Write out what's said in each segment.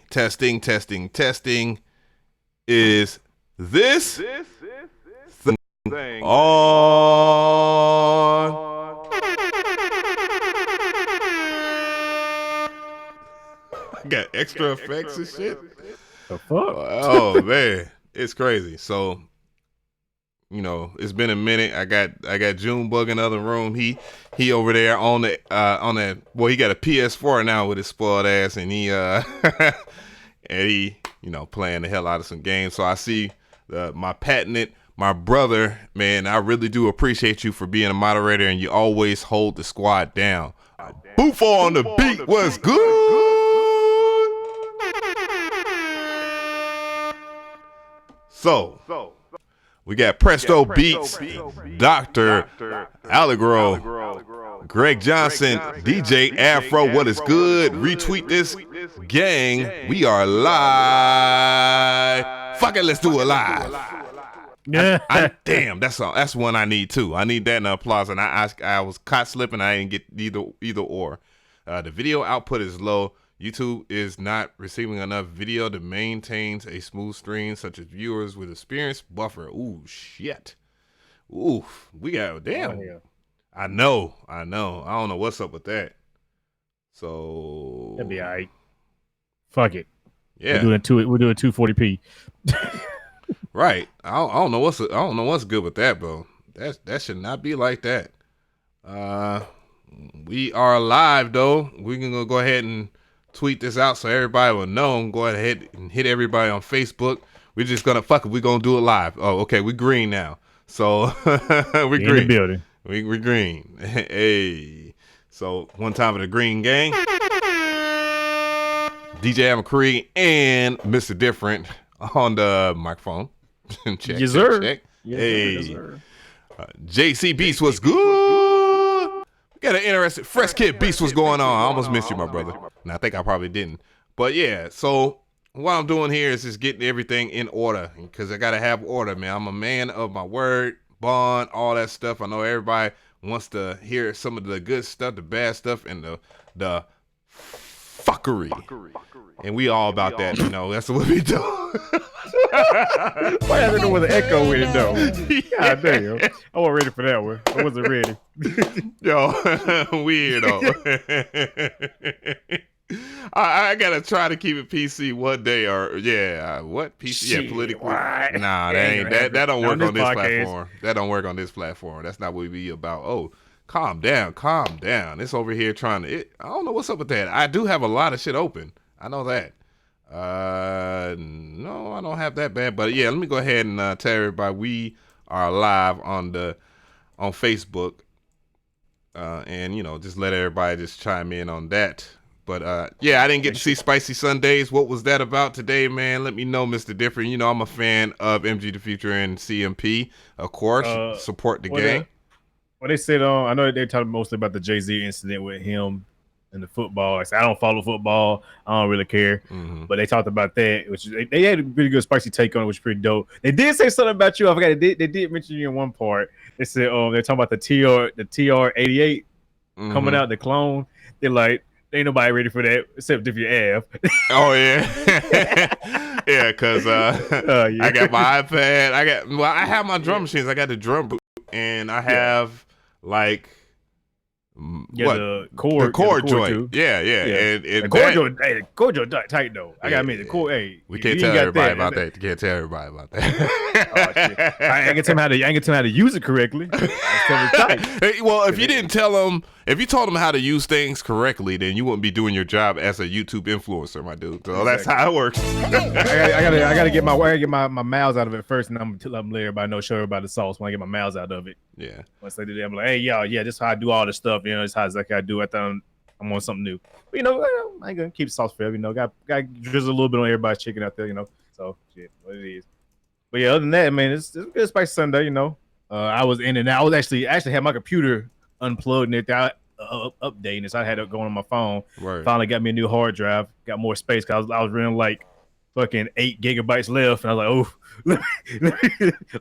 Testing, testing, testing. Is this thing on? I got extra effects and shit. The fuck? Oh man, it's crazy. So, it's been a minute. I got Junebug in the other room. He over there on that. Well, he got a PS4 now with his spoiled ass, and he playing the hell out of some games. So I see my brother, man. I really do appreciate you for being a moderator, and you always hold the squad down. Bufo on the beat was good. So we got Presto Beats, Dr. Allegro, Greg Johnson, DJ Afro. What is good? Retweet this, gang. We are live. Fuck it, let's do it live. Damn, that's one I need too. I need that and applause. And I was caught slipping. I didn't get either or. The video output is low. YouTube is not receiving enough video to maintain a smooth stream, such as viewers with experience buffer. Ooh, shit. Ooh, we got damn. Oh, yeah. I know. I don't know what's up with that. So that'd be all right. Fuck it. Yeah, we're doing 240p. Right. I don't know what's good with that, bro. That should not be like that. We are live though. We can go ahead and tweet this out so everybody will know. Go ahead and hit everybody on Facebook. We're just gonna we're gonna do it live. Oh, okay, we green now. So we green. In the building. We green. Hey. So one time for the green gang. DJ McCree and Mr.Different on the microphone. Check. Yes, sir. Check. Yes, hey. sir. JC Beast was good. We got an interesting Fresh Kid Beast was going on. I almost missed you, my brother. And I think I probably didn't. But yeah, so what I'm doing here is just getting everything in order because I got to have order, man. I'm a man of my word, bond, all that stuff. I know everybody wants to hear some of the good stuff, the bad stuff, and the fuckery. And we all about that, that's what we do. Why I don't know where the echo in though? God damn. I wasn't ready for that one. I wasn't ready. Yo, weirdo. I gotta try to keep it PC one day, or what PC? Shit, yeah, politically. why? Nah, that don't work on this platform. That don't work on this platform. That's not what we be about. Oh, calm down. It's over here trying to. I don't know what's up with that. I do have a lot of shit open. I know that. No, I don't have that bad. But yeah, let me go ahead and tell everybody we are live on Facebook, and just let everybody just chime in on that. But I didn't get to see Spicy Sundays. What was that about today, man? Let me know, Mr. Different. I'm a fan of MG the Future and CMP, of course. Support the gang. They said I know they talked mostly about the Jay-Z incident with him and the football. I said I don't follow football. I don't really care. Mm-hmm. But they talked about that, which they had a pretty good spicy take on it, which is pretty dope. They did say something about you. I forgot. They did mention you in one part. They said they're talking about the TR-88 coming out, the clone. They're like, ain't nobody ready for that except if you have. Oh yeah. Yeah, because I got my iPad. I have my drum machines. I got the drum boot, and I have the chord joint. too. Yeah. And the chord joint, the chord joint tight though. I gotta admit the chord. Hey, we can't tell everybody about that. You can't tell everybody about that. Oh, shit. I ain't tell them how to use it correctly. Well, if you didn't tell them, if you told them how to use things correctly, then you wouldn't be doing your job as a YouTube influencer, my dude. So that's how it works. I gotta get my mouths out of it first, and I'm gonna let everybody know, show everybody the sauce when I get my mouths out of it. Yeah. Once they do that, I'm like, hey, y'all, this is how I do all this stuff. This is how I do it. I'm on something new. But I ain't gonna keep the sauce forever. Got drizzle a little bit on everybody's chicken out there. So shit, what it is. But yeah, other than that, man, it's a good Spicy Sunday. I was in and out. I was actually had my computer unplugged and it updating it. So I had it going on my phone. Right. Finally got me a new hard drive. Got more space because I was running like fucking 8 gigabytes left, and I was like, let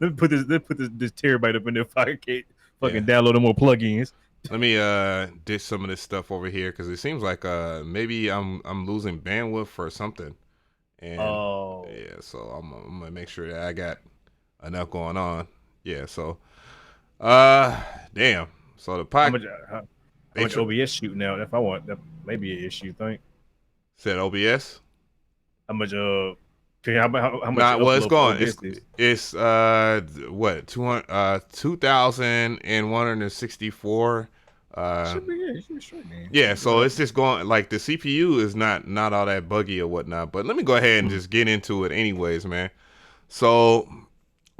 me put this terabyte up in there if I can fucking download more plugins. Let me ditch some of this stuff over here because it seems like maybe I'm losing bandwidth or something. And Oh, yeah, so I'm gonna make sure that I got enough going on. Yeah, so damn. So the how pod much? How much OBS shooting out? If I want, that may be an issue. Think said OBS. how much? How much Nah, well, it's upload for going. OBS is? It's what 2,164. Should be yeah, should be straight, man. Yeah, so it's just going like the CPU is not all that buggy or whatnot. But let me go ahead and just get into it anyways, man. So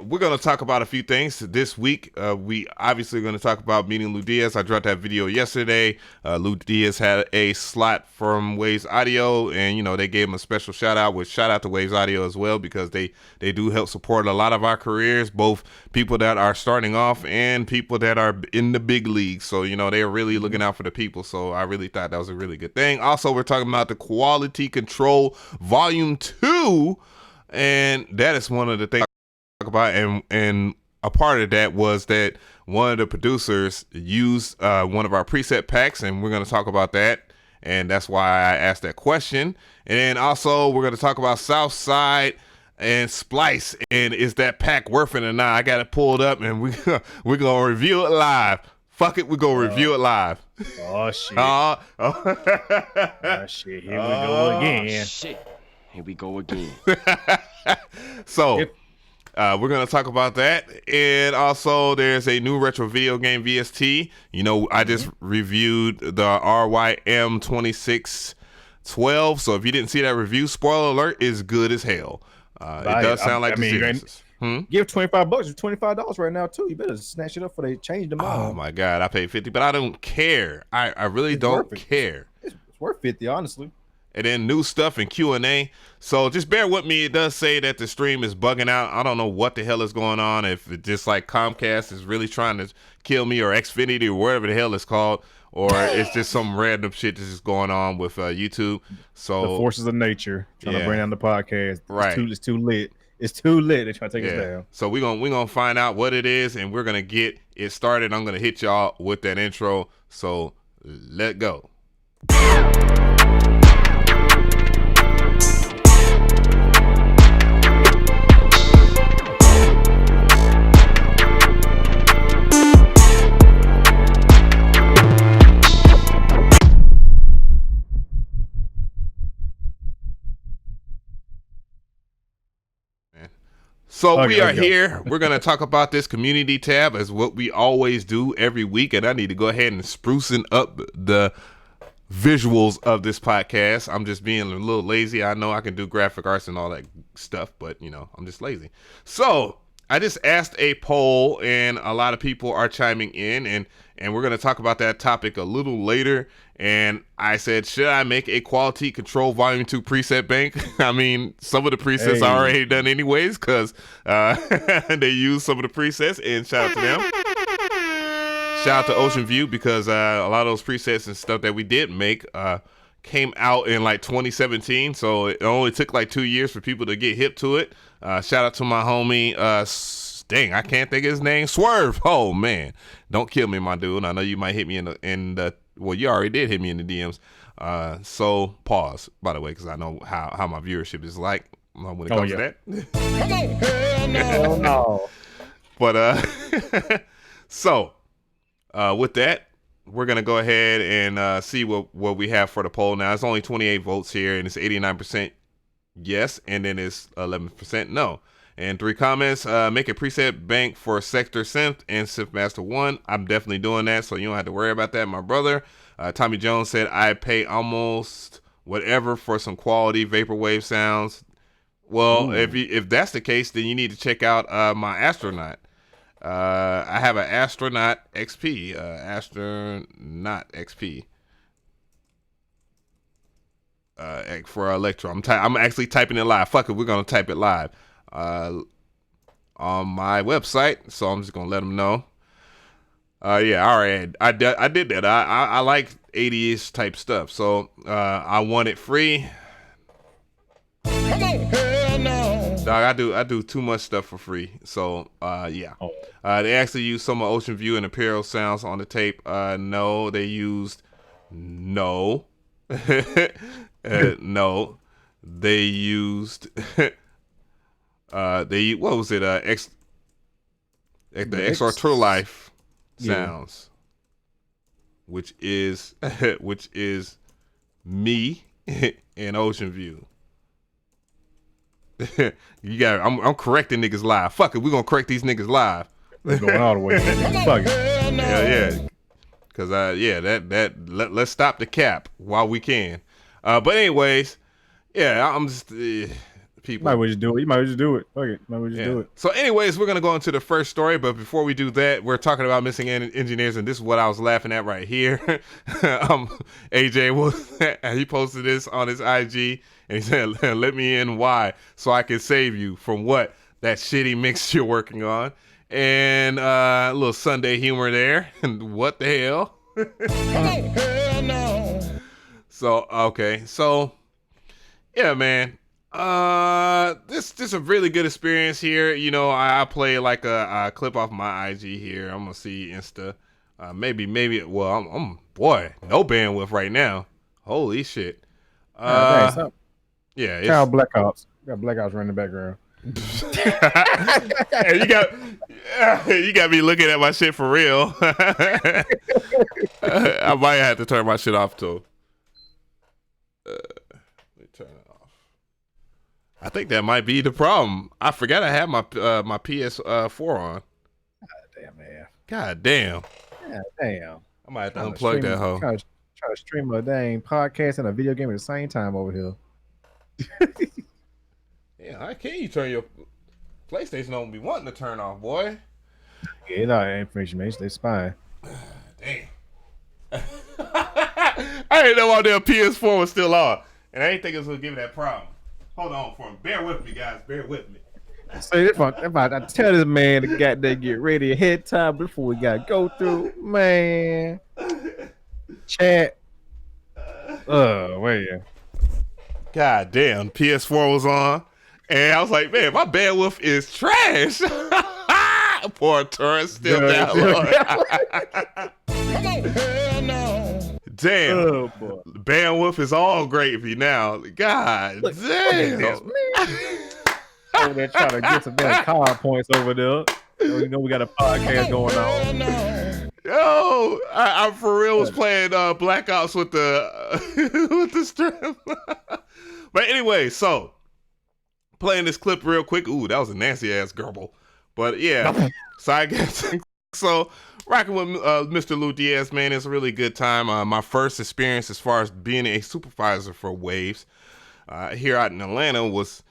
we're going to talk about a few things this week. We obviously going to talk about meeting Lou Diaz. I dropped that video yesterday. Lou Diaz had a slot from Waves Audio, and you know they gave him a special shout out. Which shout out to Waves Audio as well because they do help support a lot of our careers, both people that are starting off and people that are in the big leagues. So you know they're really looking out for the people. So I really thought that was a really good thing. Also, we're talking about the Quality Control Volume 2, and that is one of the things about, and a part of that was that one of the producers used one of our preset packs, and we're going to talk about that, and that's why I asked that question. And then also we're going to talk about Southside and Splice, and is that pack worth it or not? I got it pulled up, and we're going to review it live. Fuck it, we're going to review it live. Oh shit! Oh Shit! Here we go again. Shit! Here we go again. So. We're going to talk about that. And also, there's a new retro video game, VST. You know, I just reviewed the RYM 2612. So if you didn't see that review, spoiler alert, is good as hell. It does sound like the series. Give $25 or $25 right now, too. You better snatch it up before they change the mind. Oh, my God. I paid 50, but I don't care. I really don't care. It's worth 50, honestly. And then new stuff and Q&A. So just bear with me. It does say that the stream is bugging out. I don't know what the hell is going on. If it just like Comcast is really trying to kill me, or Xfinity, or whatever the hell it's called, or it's just some random shit that's just going on with YouTube. So the forces of nature trying to bring down the podcast. Right. It's too lit. It's too lit. They're trying to take us down. So we're gonna find out what it is, and we're gonna get it started. I'm gonna hit y'all with that intro. So let go. So we are here. We're going to talk about this community tab as what we always do every week. And I need to go ahead and sprucing up the visuals of this podcast. I'm just being a little lazy. I know I can do graphic arts and all that stuff, but, you know, I'm just lazy. So I just asked a poll, and a lot of people are chiming in, and we're going to talk about that topic a little later. And I said, should I make a Quality Control Volume 2 preset bank? I mean, some of the presets are already done anyways, because they use some of the presets, and shout out to them. Shout out to Ocean View, because a lot of those presets and stuff that we did make came out in like 2017, so it only took like 2 years for people to get hip to it. Shout out to my homie, dang, I can't think of his name, Swerve. Oh man, don't kill me, my dude. I know you might hit me in the well, you already did hit me in the DMs. So pause, by the way, because I know how my viewership is like when it comes to that. Come on, hell no. But so with that, we're gonna go ahead and see what we have for the poll now. It's only 28 votes here, and it's 89% yes, and then it's 11% no. And 3 comments. Make a preset bank for Sector Synth and Synth Master 1. I'm definitely doing that, so you don't have to worry about that, my brother. Tommy Jones said, I pay almost whatever for some quality vaporwave sounds. Well, if that's the case, then you need to check out my Astronaut. I have an Astronaut XP. Astronaut XP. For Electro. I'm actually typing it live. Fuck it, we're going to type it live. On my website, so I'm just gonna let them know. Yeah, all right, I did that. I like 80s type stuff, so I want it free. Come on, hell no. Dog, I do too much stuff for free. So yeah. They actually used some of Ocean View and Imperial sounds on the tape. No, they used no. No. They used what was it? The XR True Life sounds. Which is me and Ocean View. I'm correcting niggas live. Fuck it, we're gonna correct these niggas live. We're going all the way. Fuck it. Yeah. Cause let's stop the cap while we can. But anyways, yeah, I'm just people. Might as well just do it. You might as well just do it. Fuck it. Might as well just do it. So anyways, we're gonna go into the first story, but before we do that, we're talking about missing engineers, and this is what I was laughing at right here. AJ he posted this on his IG, and he said, "Let me in why, so I can save you from what that shitty mix you're working on." And a little Sunday humor there. And what the hell? Hell no. So okay, so yeah, man. This is a really good experience here. You know, I play like a clip off my IG here. I'm gonna see Insta. Maybe. Well, I'm boy, no bandwidth right now. Holy shit. Yeah, it's Kyle Black Ops. Got Black Ops running in the background. Hey, you got me looking at my shit for real. I might have to turn my shit off too. Let me turn it off. I think that might be the problem. I forgot I had my PS4 on. God damn. I might have to unplug that hoe. Try to stream a dang podcast and a video game at the same time over here. Yeah, how can you turn your PlayStation on? Be wanting to turn off, boy. Yeah, no information, man. They spying. Damn. I didn't know all their PS4 was still on, and I didn't think it was gonna give me that problem. Hold on for me. Bear with me, guys. Bear with me. So if I tell this man to goddamn get ready ahead of time before we gotta go through, man. Chat. Wait. God damn, PS4 was on. And I was like, man, my bandwidth is trash. Poor torrent still downloading. Damn. Boy. Bandwidth is all gravy now. God damn. Over there trying to get some damn car points over there. You know we got a podcast going on. Yo, I for real was playing Black Ops with the with the stream. But anyway, so playing this clip real quick. Ooh, that was a nasty ass gerbil. But yeah, so I guess so. Rocking with Mr. Lou Diaz, man, it's a really good time. My first experience as far as being a supervisor for Waves here out in Atlanta was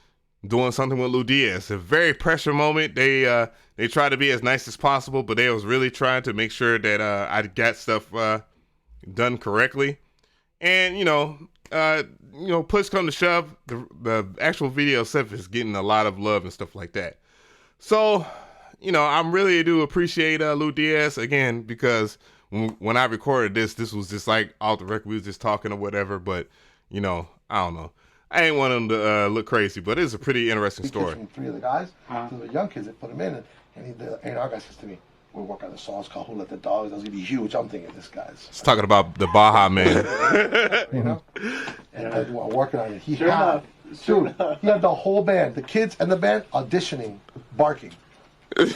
doing something with Lou Diaz. A very pressure moment. They tried to be as nice as possible, but they was really trying to make sure that I got stuff done correctly. And push come to shove, the actual video itself is getting a lot of love and stuff like that. So, I really do appreciate Lou Diaz again, because when I recorded this was just like off the record. We was just talking or whatever, but I don't know. I ain't want him to look crazy, but it's a pretty interesting story. From 3 of the guys, 2 of the young kids, they put him in, and the A&R guy says to me, "We're working on the songs called Who Let the Dogs." That's gonna be huge. I'm thinking this guy's. He's talking about the Baja Man. And I'm working on it. He had the whole band, the kids and the band auditioning, barking.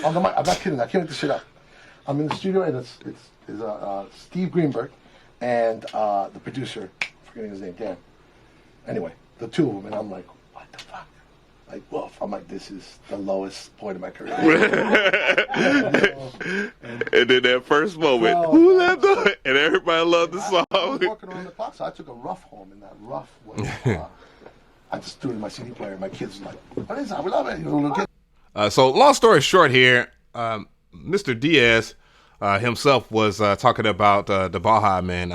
On the mic. I'm not kidding. I can't make this shit up. I'm in the studio, and it's Steve Greenberg and the producer, forgetting his name, Dan. Anyway, the 2 of them, and I'm like, what the fuck? Like, woof. I'm like, this is the lowest point of my career. And then that first moment, who let the... And everybody loved the song. I was working around the clock, so I took a rough home, and that rough was... I just threw it in my CD player, and my kids were like, what is that? We love it. Little kid. So, long story short here, Mr. Diaz himself was talking about the Baja Man.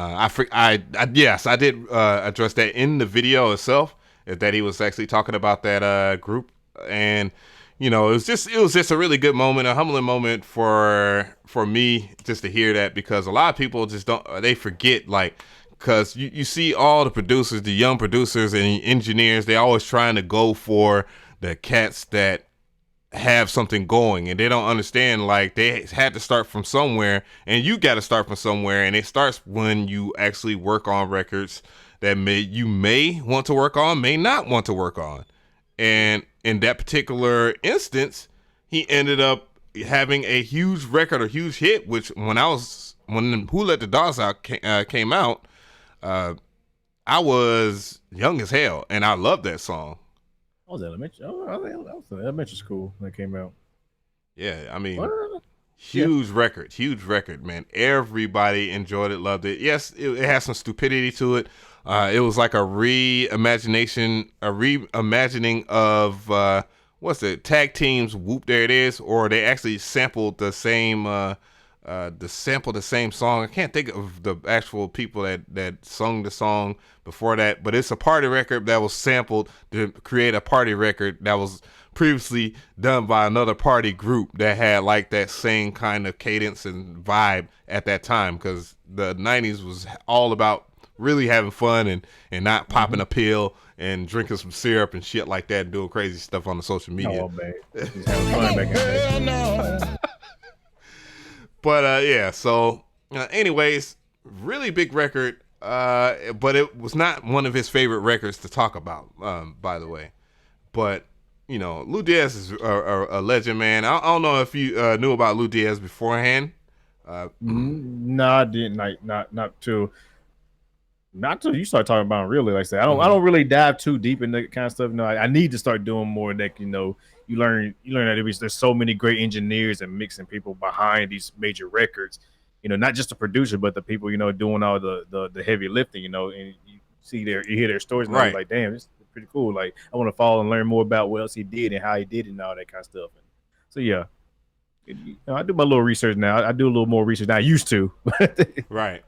Yes, I did address that in the video itself, that he was actually talking about that group. And, it was just a really good moment, a humbling moment for me just to hear that, because a lot of people just they forget, like, because you see all the producers, the young producers and engineers, they always trying to go for the cats that have something going and they don't understand, like, they had to start from somewhere, and you got to start from somewhere, and it starts when you actually work on records that you may want to work on, may not want to work on. And in that particular instance, he ended up having a huge record, a huge hit, which when Who Let the Dogs Out came out, I was young as hell, and I loved that song. I was elementary. I was in elementary school when it came out. Yeah, I mean, huge record, man. Everybody enjoyed it, loved it. Yes, it has some stupidity to it. It was like a reimagining of what's it? Tag Team's Whoop There It Is, or they actually sampled the same song. I can't think of the actual people that sung the song before that, but it's a party record that was sampled to create a party record that was previously done by another party group that had like that same kind of cadence and vibe at that time, because the 90s was all about really having fun and not popping a pill and drinking some syrup and shit like that and doing crazy stuff on the social media. Oh, man. Just having fun back in the day. But yeah, so anyways, really big record, but it was not one of his favorite records to talk about, by the way. But you know, Lou Diaz is a legend, man. I don't know if you knew about Lou Diaz beforehand. No, I didn't. Like not till you start talking about him, really. Like I said, I don't really dive too deep in that kind of stuff. No, I need to start doing more of that. You know, you learn that there's so many great engineers and mixing people behind these major records. You know, not just the producer, but the people, you know, doing all the heavy lifting. You know, and you hear their stories, and right? You're like, damn, it's pretty cool. Like, I want to follow and learn more about what else he did and how he did it and all that kind of stuff. And so yeah. You know, I do my little research now. I do a little more research than I used to. Right.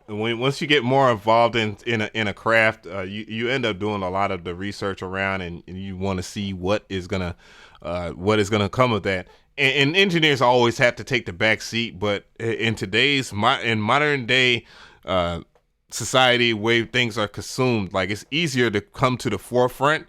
Once you get more involved in a craft, you end up doing a lot of the research around, and you want to see what is gonna come of that. And engineers always have to take the back seat, but in today's modern day society, where things are consumed, like, it's easier to come to the forefront.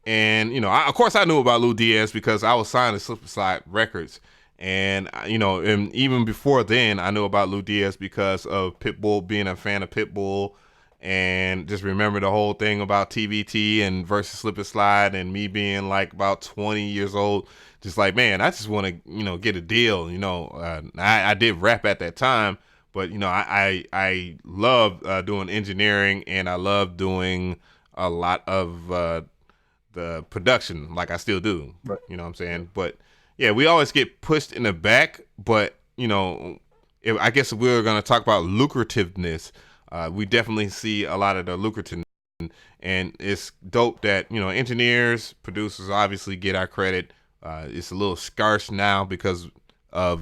And you know, of course, I knew about Lou Diaz because I was signed to Southside Records. And, you know, and even before then, I knew about Lou Diaz because of Pitbull, being a fan of Pitbull, and just remember the whole thing about TBT and versus Slip and Slide, and me being like about 20 years old, just like, man, I just want to, you know, get a deal. You know, I did rap at that time, but, you know, I love doing engineering, and I love doing a lot of the production, like I still do. Right. You know what I'm saying? But yeah, we always get pushed in the back, but, you know, I guess if we were going to talk about lucrativeness, we definitely see a lot of the lucrativeness, and it's dope that, you know, engineers, producers obviously get our credit. It's a little scarce now because of,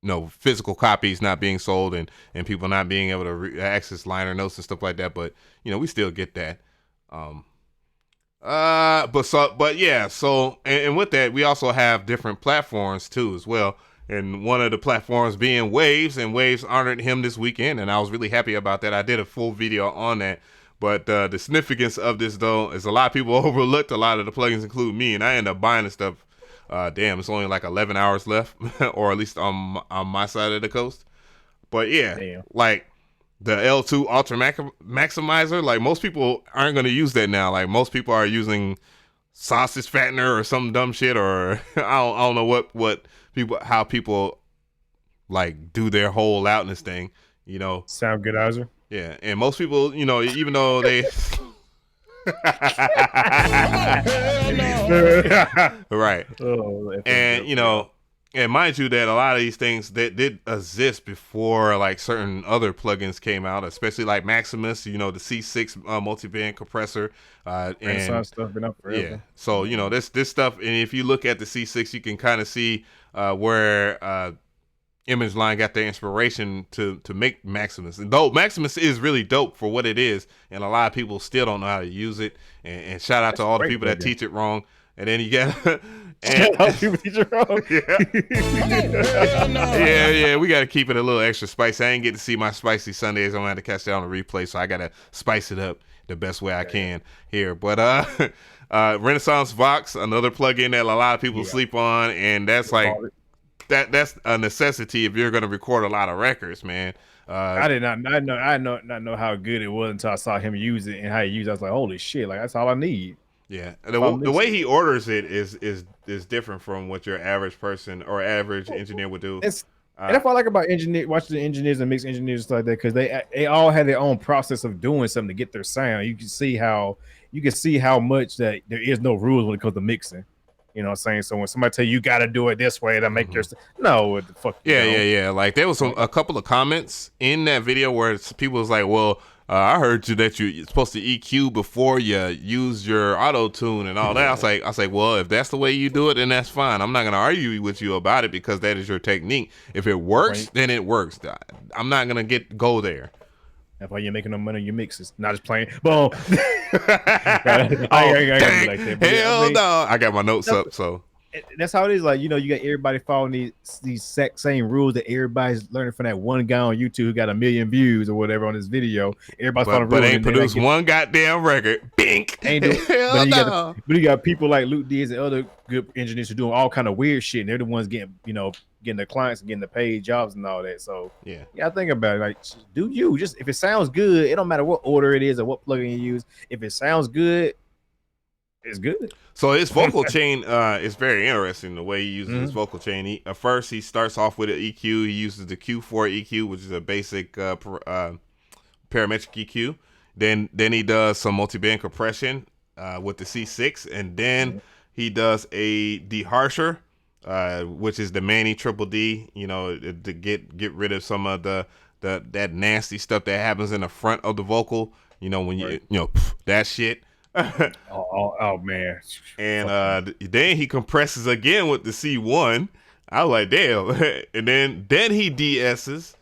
you know, physical copies not being sold and people not being able to access liner notes and stuff like that, but, you know, we still get that. But yeah, so and with that, we also have different platforms too as well. And one of the platforms being Waves, and Waves honored him this weekend, and I was really happy about that. I did a full video on that. But the significance of this, though, is a lot of people overlooked a lot of the plugins, including me, and I ended up buying the stuff. Damn, it's only like 11 hours left, or at least on my side of the coast. But yeah, damn. Like the L2 Ultra Maximizer, like, most people aren't going to use that now. Like, most people are using sausage fattener or some dumb shit, or I don't know how people like do their whole loudness thing, you know. Sound goodizer. Yeah, and most people, you know, even though they right. And you know, and mind you that a lot of these things that did exist before like certain other plugins came out, especially like Maximus, you know, the C6 multi-band compressor, and stuff been up forever. Yeah, so you know this stuff, and if you look at the C6, you can kind of see where Image Line got their inspiration to make Maximus. And though Maximus is really dope for what it is, and a lot of people still don't know how to use it. And shout out to all the people that teach it wrong. And then you get people teach it wrong. Yeah, we got to keep it a little extra spicy. I ain't get to see my spicy Sundays. I'm gonna have to catch that on the replay, so I gotta spice it up the best way I can here. But Renaissance Vox, another plugin that a lot of people sleep on, and that's like that's a necessity if you're going to record a lot of records, man. I did not know how good it was until I saw him use it and how he used it. I was like, holy shit, like that's all I need. Yeah, the way he orders it is different from what your average person or average engineer would do. And that's what I like about watching the engineers and mix engineers and stuff like that, because they all had their own process of doing something to get their sound. You can see how much that there is no rules when it comes to mixing. You know what I'm saying? So when somebody tell you got to do it this way to make your no, what the fuck? Yeah. Like there was a couple of comments in that video where people was like, well, I heard that you're supposed to EQ before you use your auto tune and all that. I was like, well, if that's the way you do it, then that's fine. I'm not gonna argue with you about it because that is your technique. If it works, then it works. I'm not gonna go there. That's why you're making no money on your mixes. Not just playing. Boom. Hell no. I got my notes up, so. That's how it is. Like, you know, you got everybody following these same rules that everybody's learning from that one guy on YouTube who got 1 million views or whatever on this video. Everybody's following rules. But ain't produced one goddamn record. Bink. But you got people like Luke Diaz and other good engineers who are doing all kind of weird shit, and they're the ones getting the clients and getting the paid jobs and all that. So yeah, I think about it. Like, do you just, if it sounds good, it don't matter what order it is or what plugin you use. If it sounds good, it's good. So his vocal chain is very interesting the way he uses his vocal chain. First, he starts off with an EQ. He uses the Q4 EQ, which is a basic parametric EQ. Then he does some multi-band compression with the C6, and then he does a deharsher, which is the Manny Triple D. You know, to get rid of some of that nasty stuff that happens in the front of the vocal. You know, when that shit. oh man. And then he compresses again with the C1. I was like, damn. And then he de-esses,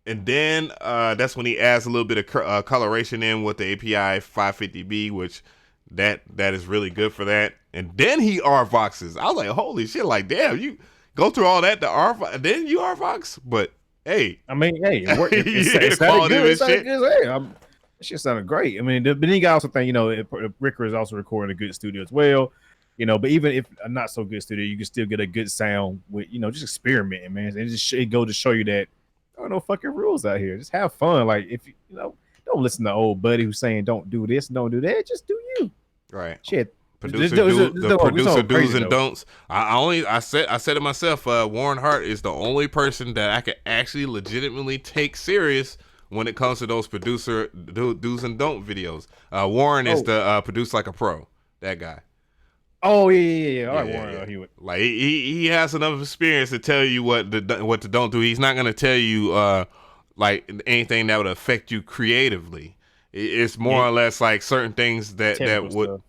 and then that's when he adds a little bit of coloration in with the API 550B, which that is really good for that. And then he R-Voxes. I was like, holy shit, like, damn, you go through all that to R-Vox, then you R-Vox? But hey, I mean, hey, it's quality of shit. Shit sounded great. I mean, but then you got also think, Ricker is also recording a good studio as well. But even if a not so good studio, you can still get a good sound with, just experimenting, man. And it go to show you that there are no fucking rules out here. Just have fun. Like, if don't listen to old buddy who's saying don't do this, don't do that. Just do you. Right. Shit. Producer do's and don'ts. I said it myself. Warren Hart is the only person that I could actually legitimately take serious when it comes to those producer do's and don't videos. Warren is the produce like a pro. That guy. Oh yeah. All right, Warren. Yeah. Like he has enough experience to tell you what to don't do. He's not gonna tell you like anything that would affect you creatively. It's more or less like certain things that would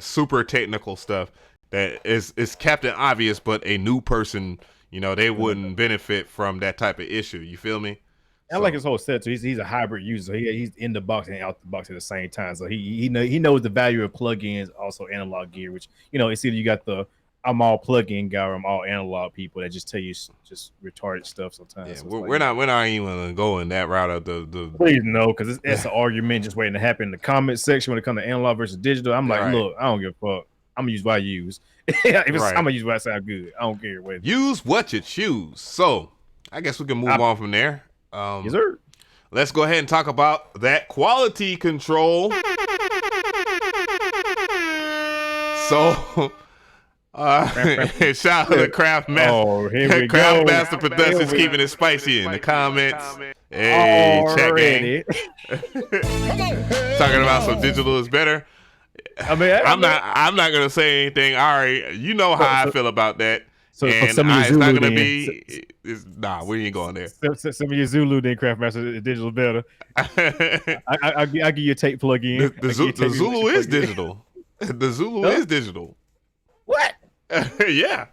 super technical stuff that is Captain Obvious, but a new person, they wouldn't benefit from that type of issue. You feel me? I like his whole set too. He's a hybrid user. He's in the box and out the box at the same time. So he knows the value of plugins, also analog gear. Which it's either you got the I'm all plug-in guy or I'm all analog people that just tell you just retarded stuff sometimes. Yeah, so we're not even going that route of the. Please no, because it's an argument just waiting to happen in the comment section when it comes to analog versus digital. I'm like, look, I don't give a fuck. I'm gonna use what I use. I'm gonna use what I sound good. I don't care what. Use what you choose. So I guess we can move on from there. Yes, sir. Let's go ahead and talk about that quality control. So, shout out to Craft Master. Craft Master Productions keeping it spicy in the comments. Hey, chat gang. Talking about some digital is better. I mean, I'm not gonna say anything. All right, you know how I feel about that. So and some of your Zulu, it's not gonna be. We ain't going there. Some of your Zulu then Craft Master digital better. I give you a tape plug in. The Zulu is digital. The Zulu is digital. What? Yeah.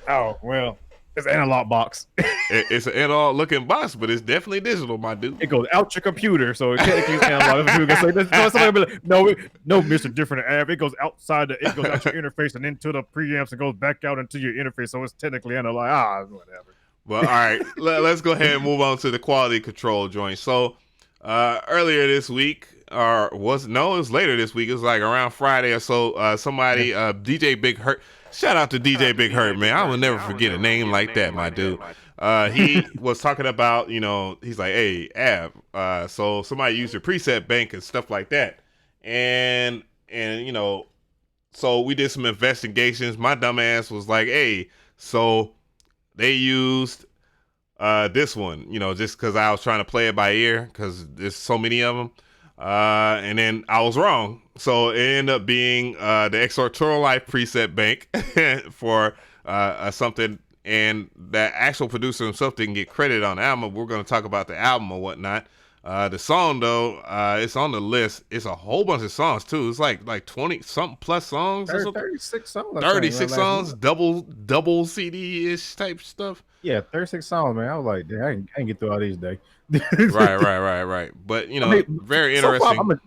Oh well, it's an analog box. It's an analog looking box, but it's definitely digital, my dude. It goes out your computer, so it technically is analog. No, Mr. Different app. It goes outside. It goes out your interface and into the preamps and goes back out into your interface, so it's technically analog. Whatever. Well, all right. Let's go ahead and move on to the quality control joint. So earlier this week, or it was later this week. It was like around Friday or so. Somebody, DJ Big Hurt. Shout out to DJ Big Hurt, man. I will never forget a name like that, my dude. He was talking about, he's like, hey, Av, so somebody used your preset bank and stuff like that. And so we did some investigations. My dumb ass was like, hey, so they used this one, just because I was trying to play it by ear because there's so many of them. And then I was wrong. So it ended up being the Exortorial Life preset bank for something. And the actual producer himself didn't get credit on the album. We're going to talk about the album or whatnot. The song, though, it's on the list. It's a whole bunch of songs, too. It's like 20-something plus songs. 36 songs. 36 songs, double CD-ish type stuff. Yeah, 36 songs, man. I was like, I ain't get through all these days. Right. But, very interesting.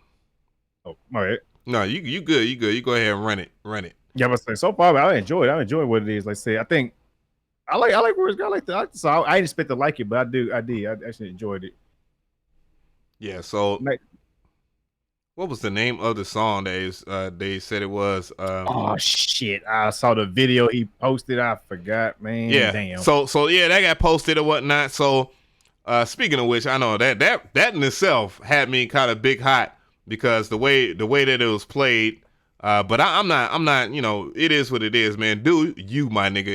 So all right. No, you good. You go ahead and run it. Yeah, but so far, I enjoy it. I enjoy what it is. Like I said, I think I like where it's got like that. So I didn't expect to like it, but I did. I actually enjoyed it. Yeah. So, what was the name of the song they said it was? Oh shit! I saw the video he posted. I forgot, man. Yeah. Damn. So yeah, that got posted or whatnot. So, speaking of which, I know that in itself had me kind of big hot because the way that it was played. But I'm not. It is what it is, man. Do you, my nigga?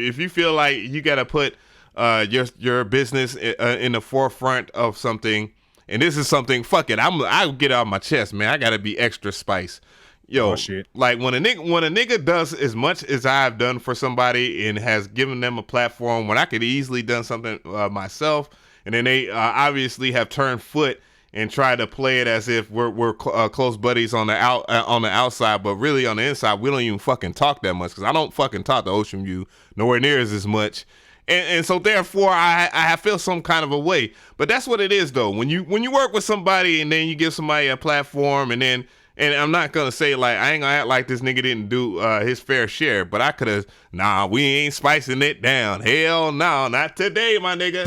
If you feel like you gotta put your business in the forefront of something, and this is something, fuck it. I'll get it out of my chest, man. I gotta be extra spice. Yo, shit. Like when a nigga does as much as I've done for somebody and has given them a platform when I could easily done something myself, and then they obviously have turned foot and try to play it as if we're close buddies on the outside, but really on the inside we don't even fucking talk that much because I don't fucking talk to Ocean View nowhere near as much, and so therefore I feel some kind of a way. But that's what it is though. When you work with somebody and then you give somebody a platform and I'm not gonna say like I ain't gonna act like this nigga didn't do his fair share, but I could have. Nah, we ain't spicing it down. Hell no, not today, my nigga.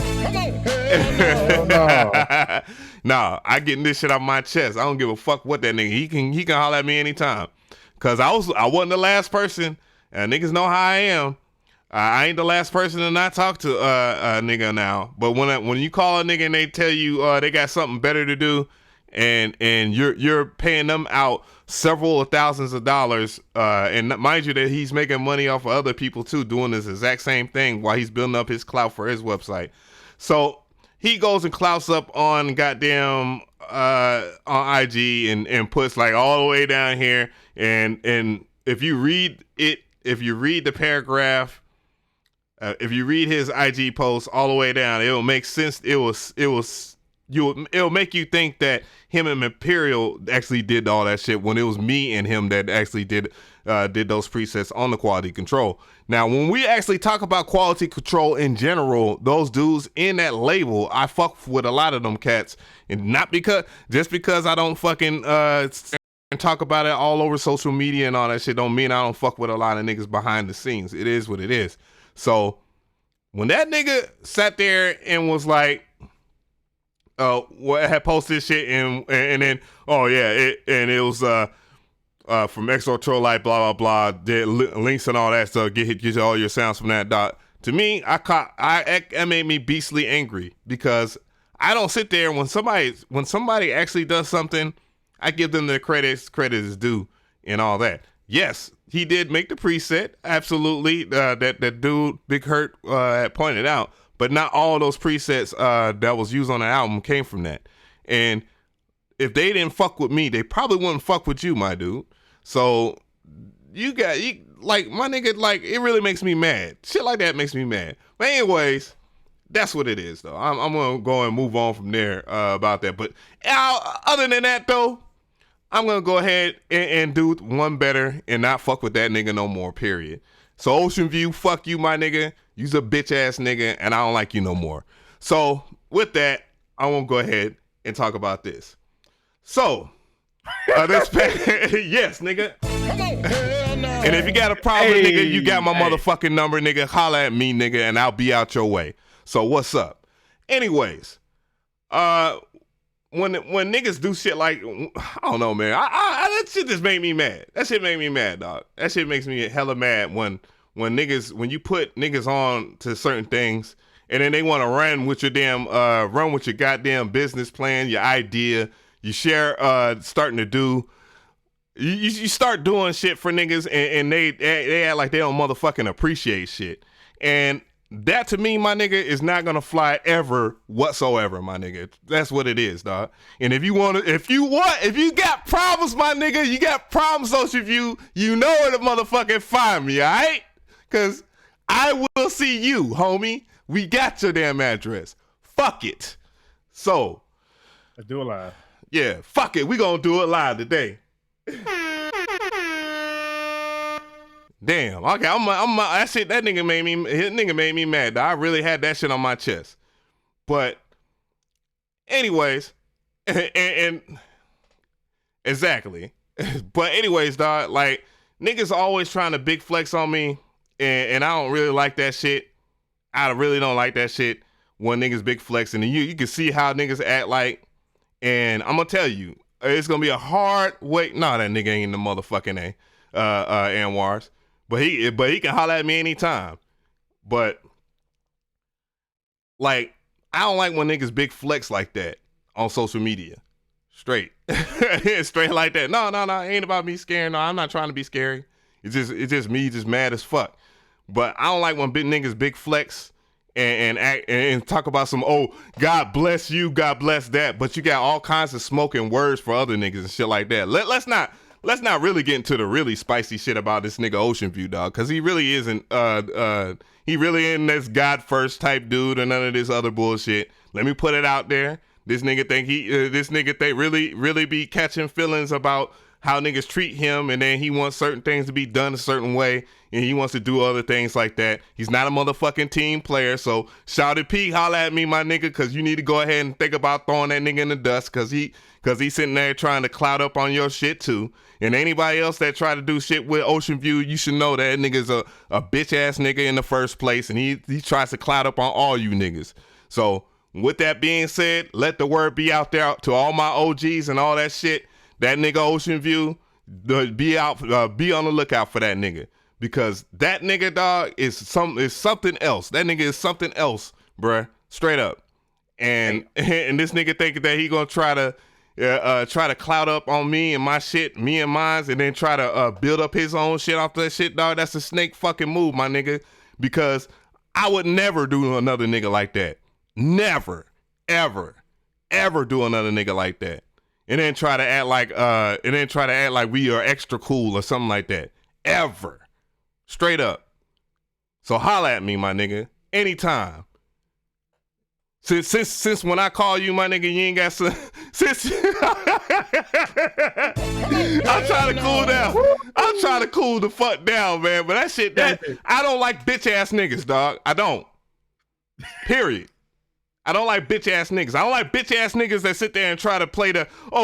Hell no. Nah, I getting this shit off my chest. I don't give a fuck what that nigga. He can holler at me anytime. Cause I wasn't the last person. Niggas know how I am. I ain't the last person to not talk to a nigga now. But when you call a nigga and they tell you they got something better to do, and you're paying them out several thousands of dollars, and mind you that he's making money off of other people too, doing this exact same thing while he's building up his clout for his website. So he goes and clouts up on goddamn on IG and puts like all the way down here, and if you read the paragraph, if you read his IG post all the way down, it will make sense. It'll make you think that him and Imperial actually did all that shit when it was me and him that actually did those presets on the quality control. Now, when we actually talk about quality control in general, those dudes in that label, I fuck with a lot of them cats, and not just because I don't fucking talk about it all over social media and all that shit don't mean I don't fuck with a lot of niggas behind the scenes. It is what it is. So when that nigga sat there and was like, had posted shit and then it was from Exortorial Life, blah blah blah, did links and all that stuff, get all your sounds from that dot. To me, it made me beastly angry because I don't sit there when somebody actually does something, I give them the credit is due and all that. Yes, he did make the preset, absolutely. That dude Big Hurt had pointed out. But not all those presets that was used on the album came from that. And if they didn't fuck with me, they probably wouldn't fuck with you, my dude. So like my nigga, like it really makes me mad. Shit like that makes me mad. But anyways, that's what it is though. I'm gonna go and move on from there about that. But other than that though, I'm gonna go ahead and do one better and not fuck with that nigga no more, period. So Ocean View, fuck you, my nigga. You's a bitch ass nigga, and I don't like you no more. So with that, I won't go ahead and talk about this. So yes, nigga. And if you got a problem, nigga, you got my motherfucking number, nigga. Holla at me, nigga, and I'll be out your way. So what's up? Anyways, when niggas do shit like, I don't know, man. That shit just made me mad. That shit made me mad, dog. That shit makes me hella mad when you put niggas on to certain things and then they want to run with your goddamn business plan, your idea, you share starting to do. You start doing shit for niggas and they act like they don't motherfucking appreciate shit. And that to me, my nigga, is not gonna fly ever whatsoever, my nigga. That's what it is, dog. And if you got problems, my nigga, you got problems, Social View, you know where to motherfucking find me, alright? Cause I will see you, homie. We got your damn address. Fuck it. So let's do it live. Yeah, fuck it. We gonna do it live today. Damn. Okay, that shit. That nigga made me mad. I really had that shit on my chest. But, anyways, and exactly. But anyways, dog. Like niggas always trying to big flex on me, and I don't really like that shit. I really don't like that shit when niggas big flexing, and you can see how niggas act like. And I'm gonna tell you, it's gonna be a hard way. No, that nigga ain't in the motherfucking Anwars. But he can holler at me anytime. But like, I don't like when niggas big flex like that on social media. Straight. Straight like that. No, it ain't about me scaring. No, I'm not trying to be scary. It's just me just mad as fuck. But I don't like when big niggas big flex and act and talk about some, oh, God bless you, God bless that. But you got all kinds of smoking words for other niggas and shit like that. Let's not really get into the really spicy shit about this nigga Ocean View, dog, because he really isn't he really ain't this God first type dude or none of this other bullshit. Let me put it out there. This nigga think really be catching feelings about how niggas treat him, and then he wants certain things to be done a certain way, and he wants to do other things like that. He's not a motherfucking team player, so Shouty P, holla at me, my nigga, because you need to go ahead and think about throwing that nigga in the dust, because he's sitting there trying to cloud up on your shit too. And anybody else that try to do shit with Ocean View, you should know that nigga's a bitch ass nigga in the first place, and he tries to cloud up on all you niggas. So with that being said, let the word be out there to all my OGs and all that shit. That nigga Ocean View, be on the lookout for that nigga, because that nigga, dog, is something else. That nigga is something else, bruh, straight up. And this nigga think that he gonna try to cloud up on me and my shit, me and mines, and then try to build up his own shit off that shit, dog. That's a snake fucking move, my nigga, because I would never do another nigga like that. Never, ever, ever do another nigga like that. And then try to act like we are extra cool or something like that. Ever. Straight up. So holla at me, my nigga. Anytime. Since when I call you, my nigga, you ain't got some. I'm trying to cool down. I'm trying to cool the fuck down, man. But that shit, I don't like bitch ass niggas, dog. I don't. Period. I don't like bitch ass niggas. I don't like bitch ass niggas that sit there and try to play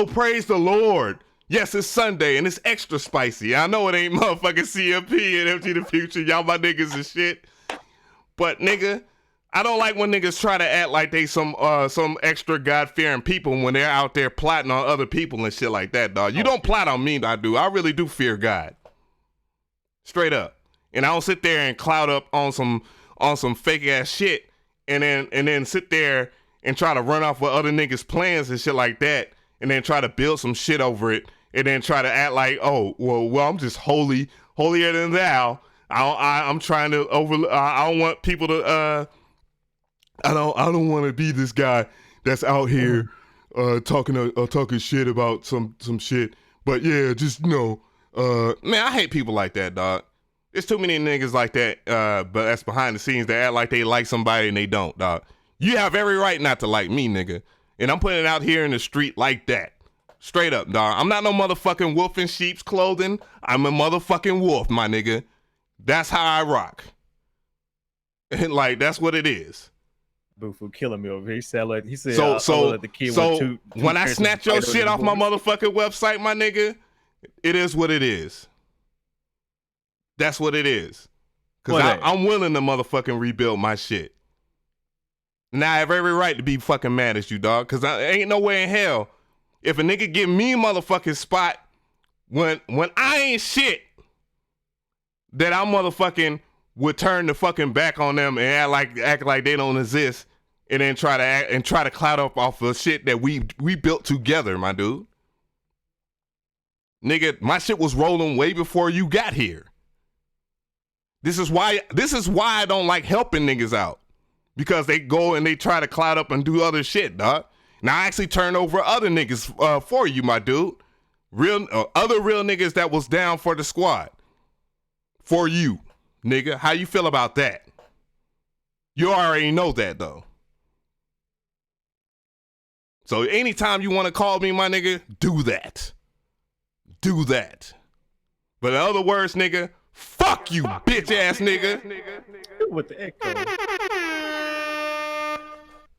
praise the Lord. Yes, it's Sunday and it's extra spicy. I know it ain't motherfucking CMP and Empty the Future. Y'all my niggas and shit. But nigga, I don't like when niggas try to act like they some extra God-fearing people when they're out there plotting on other people and shit like that, dog. You don't plot on me, I do. I really do fear God. Straight up. And I don't sit there and cloud up on some fake ass shit. And then sit there and try to run off with other niggas' plans and shit like that, and then try to build some shit over it, and then try to act like, oh, well, I'm just holier than thou. I'm trying to I don't want people to I don't want to be this guy that's out here talking shit about some shit. But yeah, just man, I hate people like that, dog. There's too many niggas like that, but that's behind the scenes that act like they like somebody and they don't, dog. You have every right not to like me, nigga. And I'm putting it out here in the street like that. Straight up, dog. I'm not no motherfucking wolf in sheep's clothing. I'm a motherfucking wolf, my nigga. That's how I rock. And like, that's what it is. Boo-foo killing me over here. He said the kid when I snatch your shit off my motherfucking website, my nigga, it is what it is. That's what it is. Because I'm willing to motherfucking rebuild my shit. Now I have every right to be fucking mad at you, dog, because I ain't no way in hell if a nigga give me a motherfucking spot when I ain't shit that I motherfucking would turn the fucking back on them and act like they don't exist and then try to cloud up off of shit that we built together, my dude. Nigga, my shit was rolling way before you got here. This is why I don't like helping niggas out. Because they go and they try to cloud up and do other shit, dog. Now I actually turn over other niggas for you, my dude. Other real niggas that was down for the squad. For you, nigga. How you feel about that? You already know that, though. So anytime you want to call me, my nigga, do that. Do that. But in other words, nigga, fuck you, bitch ass nigga. With the echo.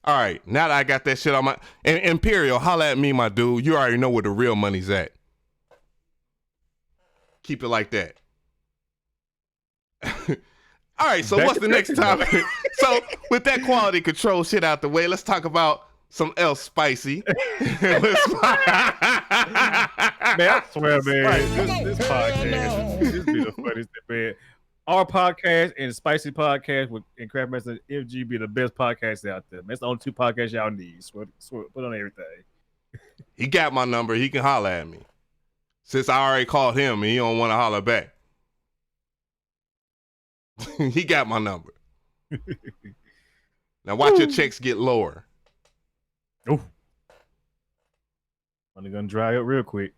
All right, now that I got that shit on my... And Imperial, holla at me, my dude. You already know where the real money's at. Keep it like that. All right, so what's the next topic? So with that quality control shit out the way, let's talk about some else spicy. Man, I swear, man, this podcast, this be the funniest thing, man. Our podcast and Spicy Podcast and Craftmaster FG be the best podcasts out there. Man, that's the only two podcasts y'all need. Swear, put on everything. He got my number. He can holler at me. Since I already called him and he don't want to holler back. He got my number. Now watch your checks get lower. Oh, money gonna dry up real quick.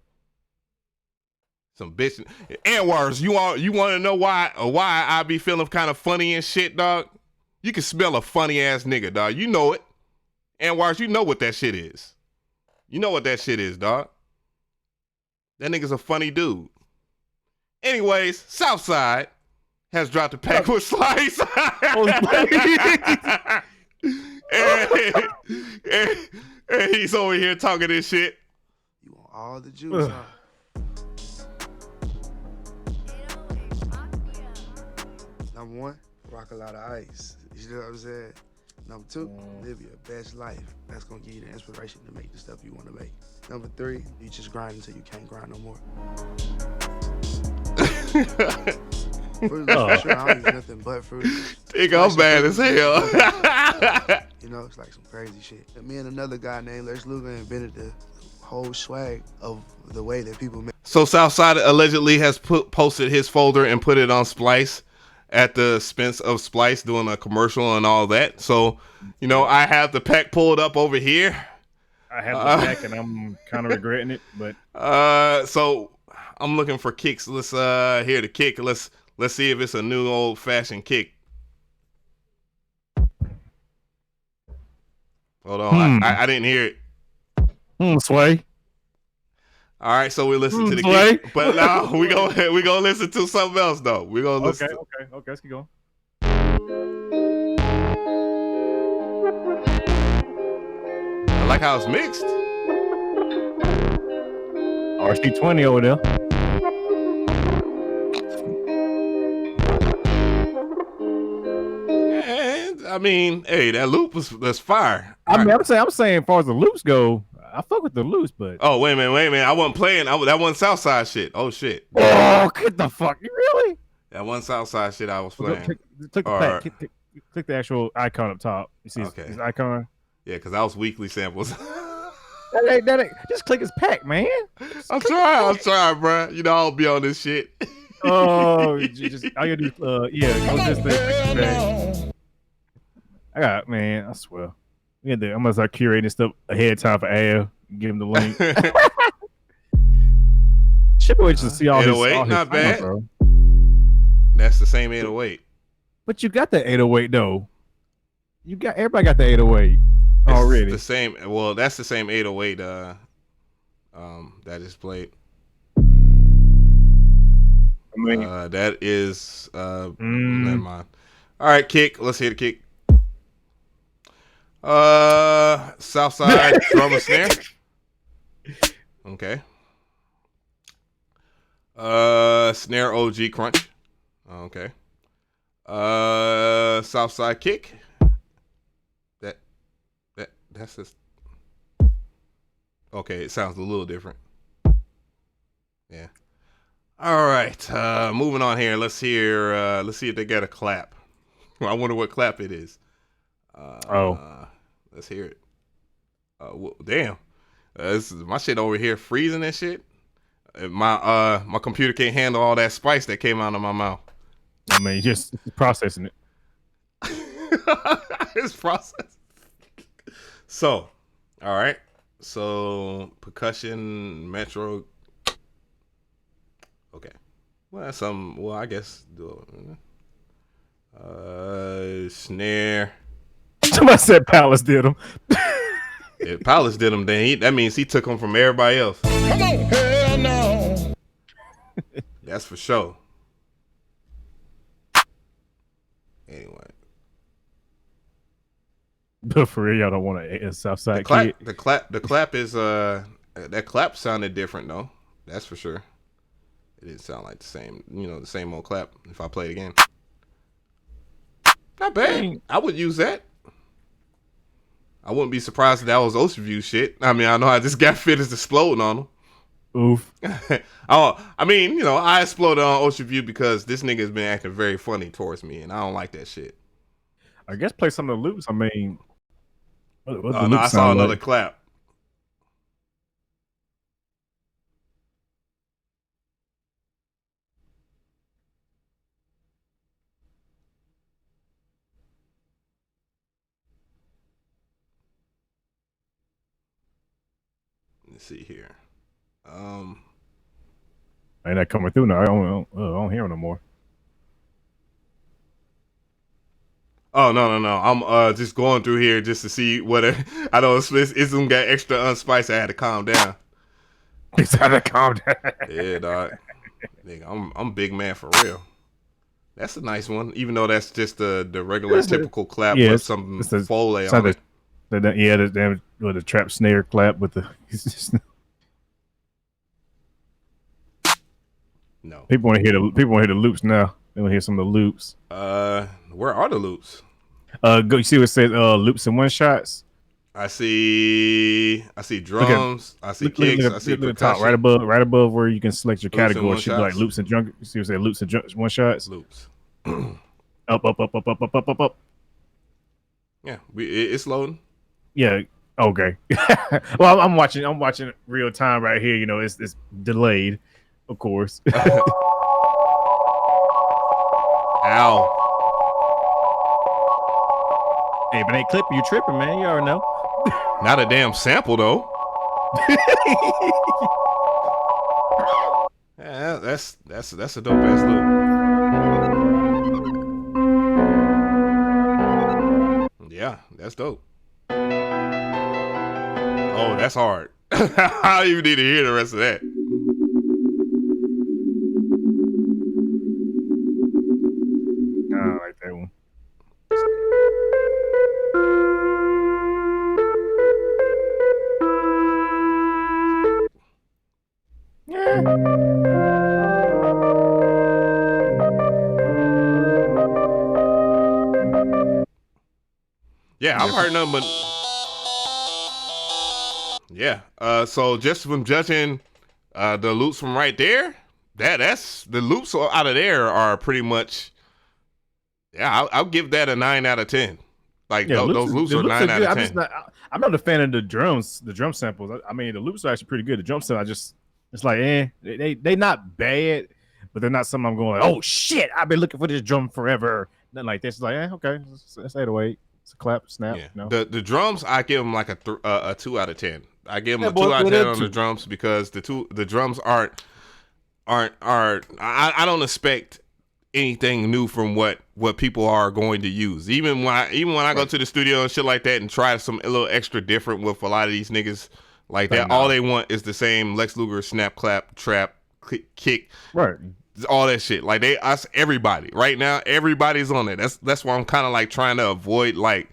Some bitch. Anwars, you want to know why I be feeling kind of funny and shit, dog? You can smell a funny ass nigga, dog. You know it. Anwars, you know what that shit is. You know what that shit is, dog. That nigga's a funny dude. Anyways, Southside has dropped a pack with Splice. and he's over here talking this shit. You want all the juice, huh? Number one, rock a lot of ice. You know what I'm saying? Number two, live your best life. That's gonna give you the inspiration to make the stuff you want to make. Number three, you just grind until you can't grind no more. Fruit Loops, for sure, I don't use nothing but Fruit Loops. Nigga, I'm bad as hell. You know, it's like some crazy shit. And me and another guy named Lex Luger invented the whole swag of the way that people make. So Southside allegedly has posted his folder and put it on Splice at the expense of Splice doing a commercial and all that. So, you know, I have the pack pulled up over here. I have the pack and I'm kind of regretting it, but so I'm looking for kicks. Let's hear the kick. Let's see if it's a new old fashioned kick. Hold on, I didn't hear it. Sway. All right, so we listen to the kick, but now we gonna listen to something else though. We gonna listen. Okay. Let's keep going. I like how it's mixed. RC20 over there. And I mean, hey, that loop that's fire. I'm saying, as far as the loops go, I fuck with the loops, but wait a minute. I wasn't playing. That wasn't Southside shit. Oh shit. Oh, get the fuck! You really? That wasn't Southside shit I was playing. Click the pack. Click the actual icon up top. You see his icon? Yeah, because that was weekly samples. that ain't, just click his pack, man. I'm trying, bro. You know I don't be on this shit. Oh, just all you do, go this thing. I got, man. I swear. I'm gonna start curating stuff ahead of time for Al. Give him the link. Ship away to see all his. 808, not stuff, bad. Bro. That's the same 808. But you got the 808 though. Everybody got the 808 already. The same. Well, that's the same 808. That is played. That is. Never mind. All right, kick. Let's hear the kick. Southside drum and snare. Okay. Snare OG crunch. Okay. Southside kick. That's just okay. It sounds a little different. Yeah. All right. Moving on here. Let's hear. Let's see if they got a clap. I wonder what clap it is. Let's hear it. Damn. This is my shit over here freezing and shit. My computer can't handle all that spice that came out of my mouth. I mean, just processing it. It's processed. So, all right. So, percussion, metro. Okay. Well, that's some. Well, I guess. Snare. Somebody said Palace did them. If Palace did them, then that means he took them from everybody else. Come on, hell no. That's for sure. Anyway. But for real, y'all don't want a Southside kid. The clap is that clap sounded different though. That's for sure. It didn't sound like the same, the same old clap. If I play it again, not bad. I would use that. I wouldn't be surprised if that was Ocean View shit. I mean, I know how this guy fit is exploding on him. Oof. I mean, I exploded on Ocean View because this nigga's been acting very funny towards me, and I don't like that shit. I guess play some of the loops. I mean, what the No, loops I saw sound another like? clap. Let's see here. Ain't that coming through now? I don't hear them no more. Oh no! I'm just going through here just to see what I know. It's got extra unspiced. I had to calm down. It's had to calm down. Yeah, dog. Nigga, I'm big man for real. That's a nice one, even though that's just the regular typical clap with some foley on it. The trap snare clap with the. No. People want to hear the loops now. They want to hear some of the loops. Where are the loops? Go. You see what it says? Loops and one shots. I see drums. I see kicks. I see percussion. Top, right above where you can select your category. One Should be like loops and drum. You see what it says? Loops and one shots. Loops. Up. Yeah, it's loading. Yeah. Okay. Well, I'm watching real time right here. It's delayed, of course. Ow. Hey, but ain't clipping, you tripping, man. You already know. Not a damn sample though. Yeah, that's a dope ass loop. Yeah, that's dope. Oh, that's hard. How you need to hear the rest of that? I don't like that one. Yeah, I've heard nothing but. Yeah. So just from judging the loops from right there, that's the loops out of there are pretty much. Yeah, I'll give that a 9 out of 10. Like those loops are 9 out of 10. I'm not a fan of the drum samples. I mean, the loops are actually pretty good. The drum sample, it's like, they not bad, but they're not something I'm going like, oh shit, I've been looking for this drum forever. Nothing like this. It's like, okay, it's 808. It's a clap, snap. Yeah. The drums, I give them like a 2 out of 10. I give them a 2 out of 10 on the drums because the drums aren't. I don't expect anything new from what people are going to use. Even when I go to the studio and shit like that and try a little extra different with a lot of these niggas like that, all they want is the same Lex Luger snap, clap, trap, kick, right? All that shit. Like everybody right now, everybody's on it. That's why I'm kind of like trying to avoid like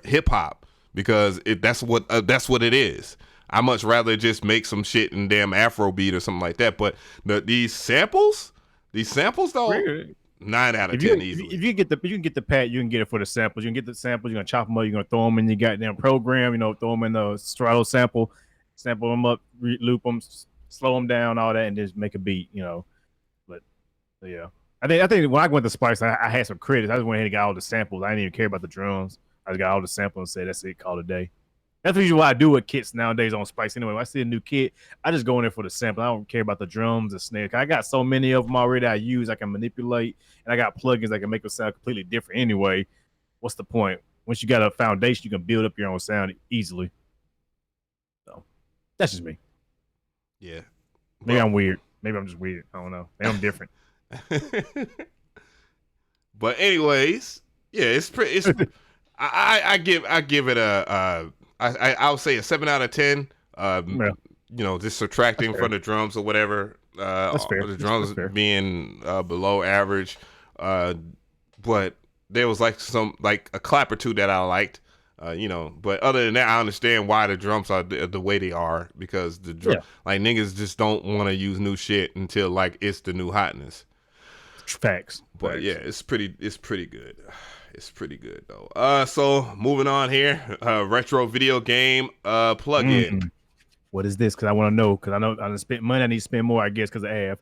hip hop because that's what it is. I much rather just make some shit in damn Afrobeat or something like that. But these samples though, 9 out of If 10 you easily. if you get the pad, you can get it for the samples. You can get the samples. You're gonna chop them up. You're gonna throw them in your goddamn program. You know, throw them in the Strato sample them up, loop them, slow them down, all that, and just make a beat. You know, but yeah, I think when I went to Splice, I had some credits. I just went ahead and got all the samples. I didn't even care about the drums. I just got all the samples and said that's it. Call it a day. That's usually what I do with kits nowadays on Splice. Anyway, when I see a new kit, I just go in there for the sample. I don't care about the drums, the snare. I got so many of them already I use, I can manipulate, and I got plugins that can make them sound completely different anyway. What's the point? Once you got a foundation, you can build up your own sound easily. So that's just me. Yeah. Maybe I'm weird. Maybe I'm just weird. I don't know. Maybe I'm different. But anyways, yeah, it's pretty. It's I give it a I would say a 7 out of 10. Yeah. You know, just subtracting from the drums or whatever. That's fair. The drums That's fair. being below average. But there was like a clap or two that I liked. You know, but other than that, I understand why the drums are the way they are, because like niggas just don't want to use new shit until like it's the new hotness. Facts. But yeah, it's pretty good. It's pretty good though. So moving on here, retro video game plugin. What is this? Because I want to know. Because I know I spent money. I need to spend more, I guess, because I have.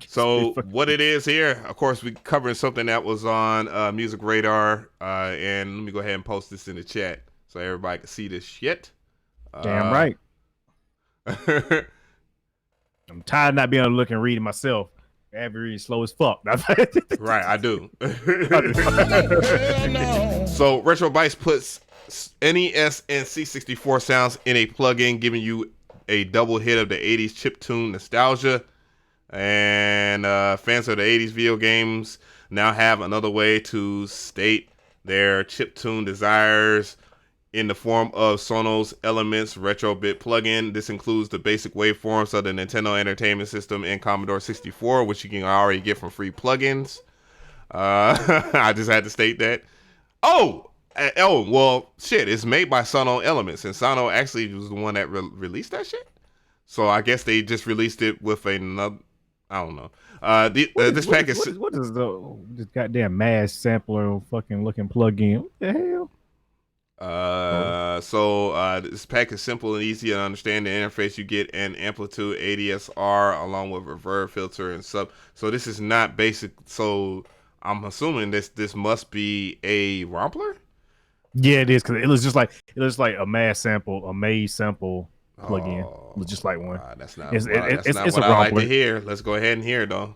So what it is here, of course, we covering something that was on Music Radar, and let me go ahead and post this in the chat so everybody can see this shit. Damn right. I'm tired of not being able to look and read it myself. I have reading slow as fuck. Right, I do. So Retro Bytes puts NES and C64 sounds in a plugin, giving you a double hit of the 80s chiptune nostalgia. And fans of the 80s video games now have another way to state their chiptune desires in the form of Sonos Elements Retro Bit plugin. This includes the basic waveforms of the Nintendo Entertainment System and Commodore 64, which you can already get from free plugins. I just had to state that. Oh, well, shit, it's made by Sonos Elements, and Sonos actually was the one that released that shit. So I guess they just released it with another, I don't know. This package. What is this goddamn mass sampler fucking looking plugin? What the hell? This pack is simple and easy to understand. The interface, you get an amplitude ADSR along with reverb filter and sub. So this is not basic. So I'm assuming this must be a Rompler. Yeah, it is, because it looks like a mass sample, a maze sample plugin. It looks just like one. That's not It's what a I like to Rompler. hear. Let's go ahead and hear it though.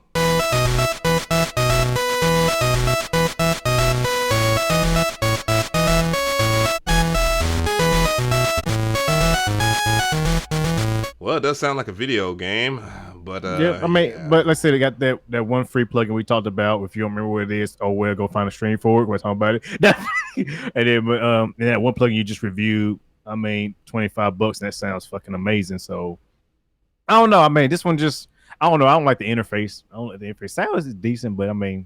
Well, it does sound like a video game, but yeah, I mean, but let's say they got that one free plugin we talked about. If you don't remember what it is, oh well, go find a stream for it. We're talking about it. And then, and that one plugin you just reviewed, I mean, $25, and that sounds fucking amazing. So I don't know. I mean, this one just, I don't know. I don't like the interface. I don't like the interface. Sound is decent, but I mean,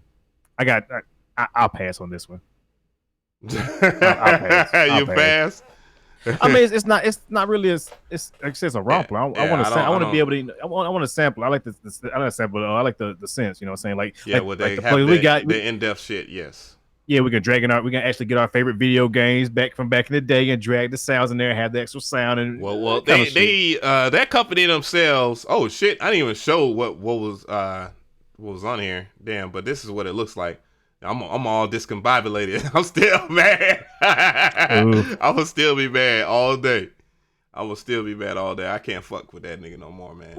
I'll pass on this one. I'll pass. I mean, it's not really it's like I said, it's a Rompler. I want to be able to. I want to sample. I like the I like sample. I like the sense. You know what I'm saying? Like yeah, like, well, like they the have plugin we got. the in-depth shit. Yes. Yeah, we can drag in we can actually get our favorite video games back from back in the day and drag the sounds in there and have the extra sound and they that company themselves. Oh shit! I didn't even show what was on here. Damn, but this is what it looks like. I'm all discombobulated. I'm still mad. I will still be mad all day. I can't fuck with that nigga no more, man.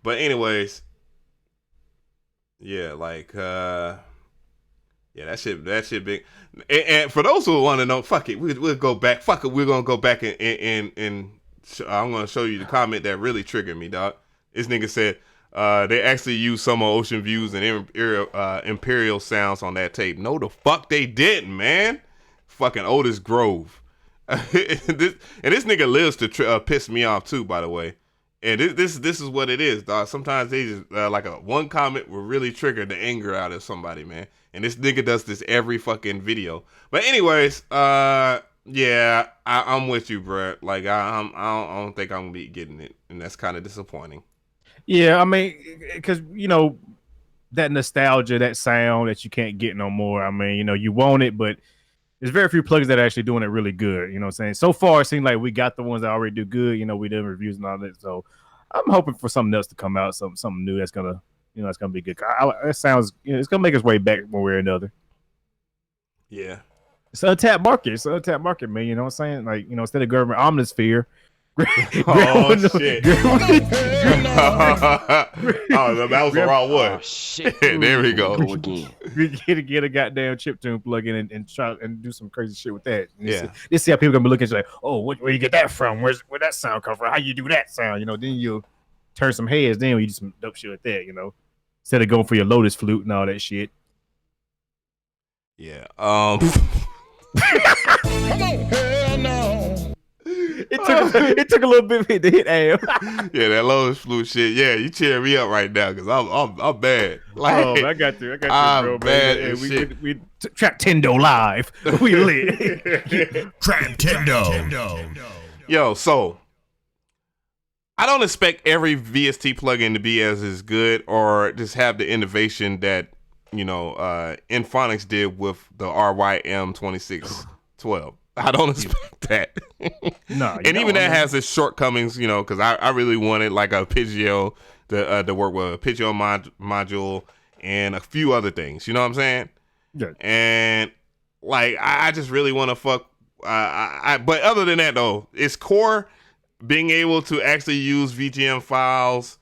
But anyways, yeah, like that shit big. And for those who want to know, fuck it, we'll go back. Fuck it, we're gonna go back and I'm gonna show you the comment that really triggered me, dog. This nigga said. They actually used some of Ocean Views and Imperial sounds on that tape. No, the fuck they didn't, man. Fucking Otis Grove. And this nigga lives to piss me off too, by the way. And this is what it is, dog. Sometimes they just like one comment will really trigger the anger out of somebody, man. And this nigga does this every fucking video. But anyways, yeah, I'm with you, bro. Like I don't think I'm gonna be getting it, and that's kind of disappointing. Yeah, I mean, because you know, that nostalgia, that sound that you can't get no more. I mean, you know, you want it, but there's very few plugins that are actually doing it really good. You know what I'm saying? So far, it seems like we got the ones that already do good. You know, we did reviews and all that. So I'm hoping for something else to come out, something new that's gonna, you know, that's gonna be good. It sounds, you know, it's gonna make its way back one way or another. Yeah. It's an untapped market. It's an untapped market, man. You know what I'm saying? Like, you know, instead of government omnisphere. Oh shit! Oh, that was the wrong one. Oh, shit. There we go. Go again. Get a goddamn chiptune plug in and try and do some crazy shit with that. And Yeah. This see how people gonna be looking at you like, oh, where you get that from? Where that sound come from? How you do that sound? You know, then you turn some heads. Then you do some dope shit like that. You know, instead of going for your Lotus flute and all that shit. Yeah. Come on. Hell no. It took a little bit to hit Am. Yeah, that Lotus flute shit. Yeah, you cheer me up right now because I'm bad. Like, Oh, I got you, I'm bro. bad Man. as We shit. Trap Tendo live. We lit. Trap Tendo. Yo, so I don't expect every VST plugin to be as good or just have the innovation that, you know, Inphonics did with the RYM 2612. I don't expect that. No, and even that has its shortcomings, you know, because I really wanted like a Pidgeot to work with a Pidgeot module and a few other things. You know what I'm saying? Yeah. And like I just really want to fuck. But other than that though, it's core being able to actually use VGM files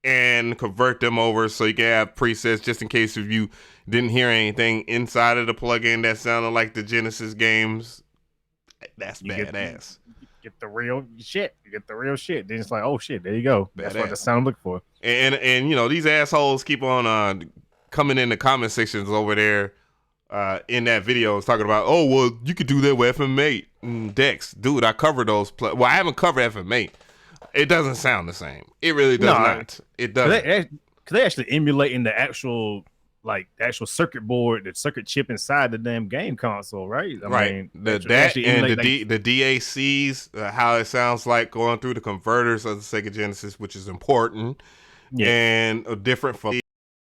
and convert them over so you can have presets just in case if you didn't hear anything inside of the plugin that sounded like the Genesis games. That's badass. Get the real shit. You get the real shit. Then it's like, oh shit, there you go. That's what Badass. the sound I'm looking for. And you know, these assholes keep on coming in the comment sections over there in that video talking about, oh well, you could do that with FM8 decks. Dude, I covered those well, I haven't covered FM8. It doesn't sound the same. It really does not. It doesn't. Because they actually emulating the actual circuit board, the circuit chip inside the damn game console, right? I mean, the DACs, how it sounds like going through the converters of the Sega Genesis, which is important, and different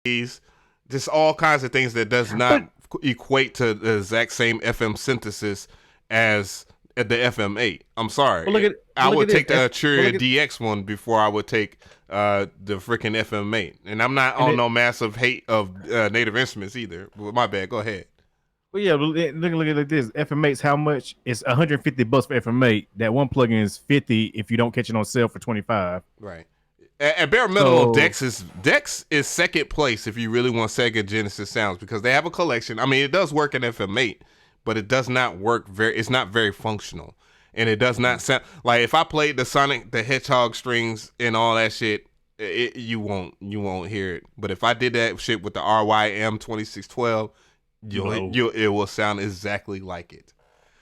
these, just all kinds of things that does not equate to the exact same FM synthesis as the FM8. I'm sorry. I would take the Arturia DX one before I would take the freaking FM8. And I'm not on no massive hate of Native Instruments either. But my bad. Go ahead. Well, yeah, look at it like this. FM8's how much? It's $150 for FM8. That one plugin is $50 if you don't catch it on sale for $25. Right. At bare minimum, Dex is second place if you really want Sega Genesis sounds because they have a collection. I mean, it does work in FM8, but it does not work it's not very functional. And it does not sound like if I played the Sonic the Hedgehog strings and all that shit, you won't hear it. But if I did that shit with the RYM 2612, it will sound exactly like it.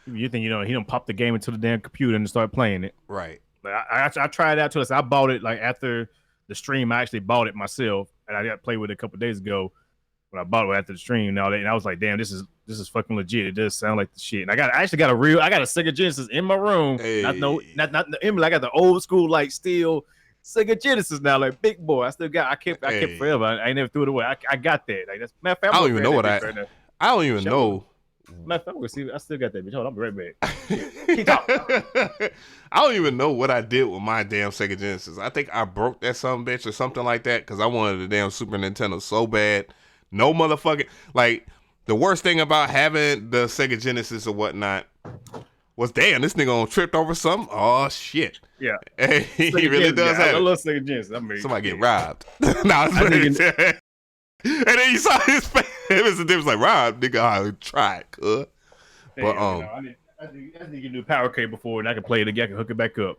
You think he don't pop the game into the damn computer and start playing it? Right. Like I tried it out to us. I bought it like after the stream. I actually bought it myself, and I got to play with it a couple days ago. When I bought it after the stream and all that, and I was like, "Damn, this is fucking legit. It does sound like the shit." And I actually got a Sega Genesis in my room. Hey. Not the Emily. I got the old school like steel Sega Genesis now, like big boy. I still got. I kept forever. I never threw it away. I got that. Like that's matter of fact, I don't even know what I don't even Show know. Matter of fact, I'm gonna see. I still got that bitch. Hold on, I'll be right back. Keep talking. I don't even know what I did with my damn Sega Genesis. I think I broke that son of a bitch or something like that because I wanted the damn Super Nintendo so bad. No motherfucking like the worst thing about having the Sega Genesis or whatnot was damn this nigga on tripped over something. Oh shit. Yeah. Hey, he really does have I it. love Sega Genesis. I mean, Somebody get robbed. Nah, it's and then you saw his face. It was the difference like robbed, nigga. I tried, cuz. But I need to get a new power cable for it and I can play it again. I can hook it back up.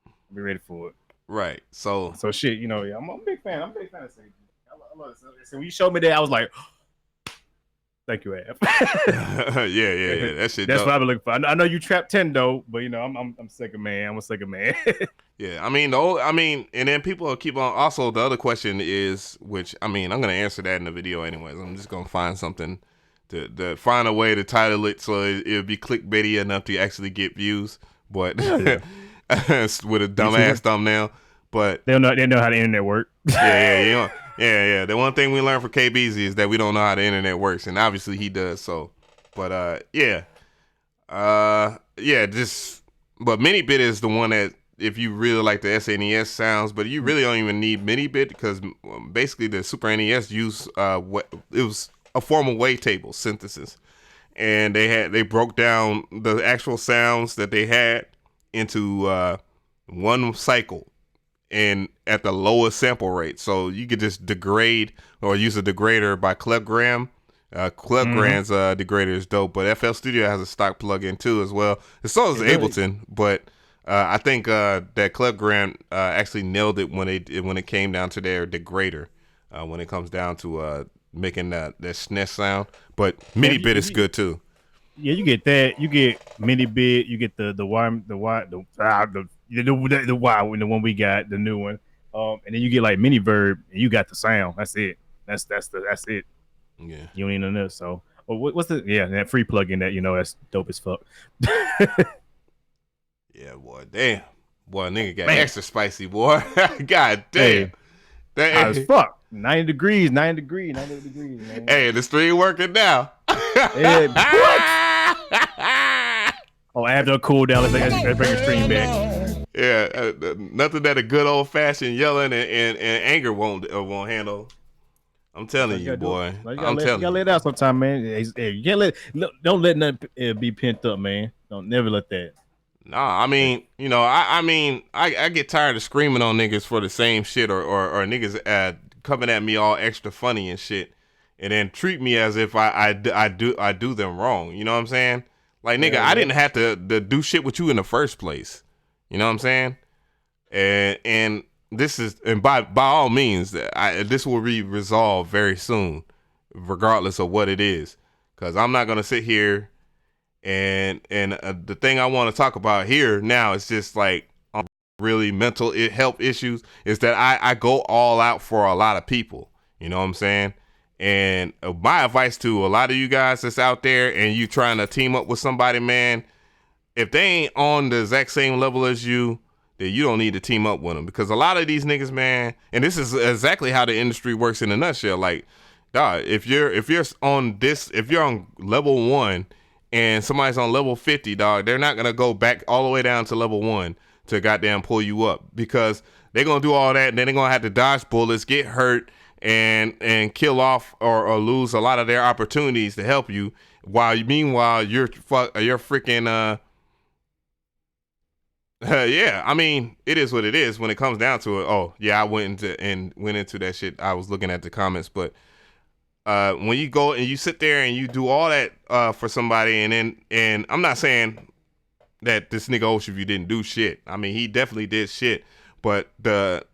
I'll be ready for it. right. So shit, you know, yeah, I'm a big fan. I'm a big fan of Sega Genesis. I love it. So when you showed me that, I was like, thank you, Ab. yeah. That shit. That's dope. what I've been looking for. I know you trapped Tendo, but you know, I'm Sega man. I'm a Sega man. Yeah, and then people will keep on. Also, the other question is, which I'm gonna answer that in the video anyways. I'm just gonna find something to find a way to title it so it'll be clickbaity enough to actually get views, but with a dumbass thumbnail. But they know how the internet work. yeah. Yeah. The one thing we learned from KBZ is that we don't know how the internet works, and obviously he does. So, but yeah. But mini bit is the one that if you really like the SNES sounds, but you really don't even need mini bit because basically the Super NES used it was a form of wavetable synthesis, and they broke down the actual sounds that they had into one cycle and at the lowest sample rate, so you could just degrade or use a degrader by Clubgram. Clubgram's degrader is dope, but FL Studio has a stock plugin too as well. And so does Ableton, but I think that Clubgram actually nailed it when it came down to their degrader. When it comes down to making that SNES sound, but MIDI bit is good too. Yeah, you get that. You get MIDI bit. You get the Y, the Y, the one we got, the new one. And then you get like mini verb, and you got the sound. That's it. That's it. Yeah, you don't need none of this. So, what's the that free plugin that that's dope as fuck. Yeah, boy, damn, boy, nigga got extra spicy, boy. God damn, that as fuck. 90 degrees, man. Hey, the stream working now. Hey, what? Oh, after a cool down, let's bring the stream back. Yeah, nothing that a good old fashioned yelling and anger won't handle. I'm telling you, boy. You gotta let it out sometime, man. Hey, you can't don't let nothing be pent up, man. Don't never let that. Nah, I mean, I get tired of screaming on niggas for the same shit or niggas coming at me all extra funny and shit, and then treat me as if I do them wrong. You know what I'm saying? Like, nigga, I didn't have to do shit with you in the first place. You know what I'm saying? And this is, and by all means, this will be resolved very soon, regardless of what it is, because I'm not gonna sit here and the thing I want to talk about here now is just like really mental health issues. Is that I go all out for a lot of people. You know what I'm saying? And my advice to a lot of you guys that's out there and you trying to team up with somebody, man, if they ain't on the exact same level as you, then you don't need to team up with them, because a lot of these niggas, man, and this is exactly how the industry works in a nutshell. Like, dog, if you're on level 1 and somebody's on level 50, dog, they're not gonna go back all the way down to level 1 to goddamn pull you up, because they're gonna do all that and then they're gonna have to dodge bullets, get hurt, and kill off or lose a lot of their opportunities to help you. Meanwhile, you're freaking yeah, I mean, it is what it is when it comes down to it. Oh yeah, I went into that shit. I was looking at the comments, but when you go and you sit there and you do all that for somebody, and I'm not saying that this nigga Oshiview didn't do shit. I mean, he definitely did shit, but the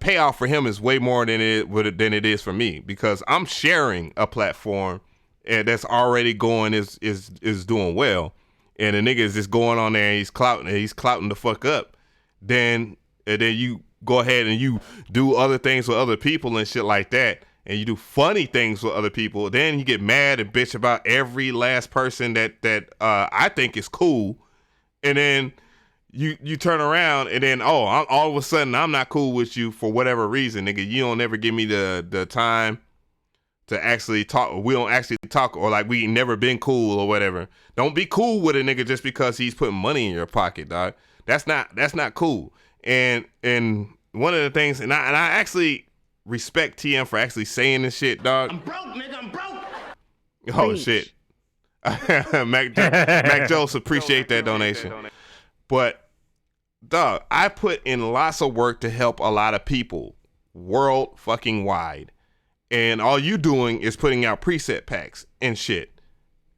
payoff for him is way more than it is for me, because I'm sharing a platform that's already going is doing well, and the nigga is just going on there and he's clouting the fuck up. Then you go ahead and you do other things with other people and shit like that, and you do funny things with other people. Then you get mad and bitch about every last person that I think is cool, and then you turn around and then all of a sudden I'm not cool with you for whatever reason, nigga. You don't ever give me the time to actually talk. We don't actually talk, or like we ain't never been cool or whatever. Don't be cool with a nigga just because he's putting money in your pocket, dog. That's not cool. And one of the things, and I actually respect TM for actually saying this shit, dog. I'm broke, nigga. I'm broke. Oh shit. Mac Jones, appreciate that donation. But dog, I put in lots of work to help a lot of people world fucking wide, and all you doing is putting out preset packs and shit,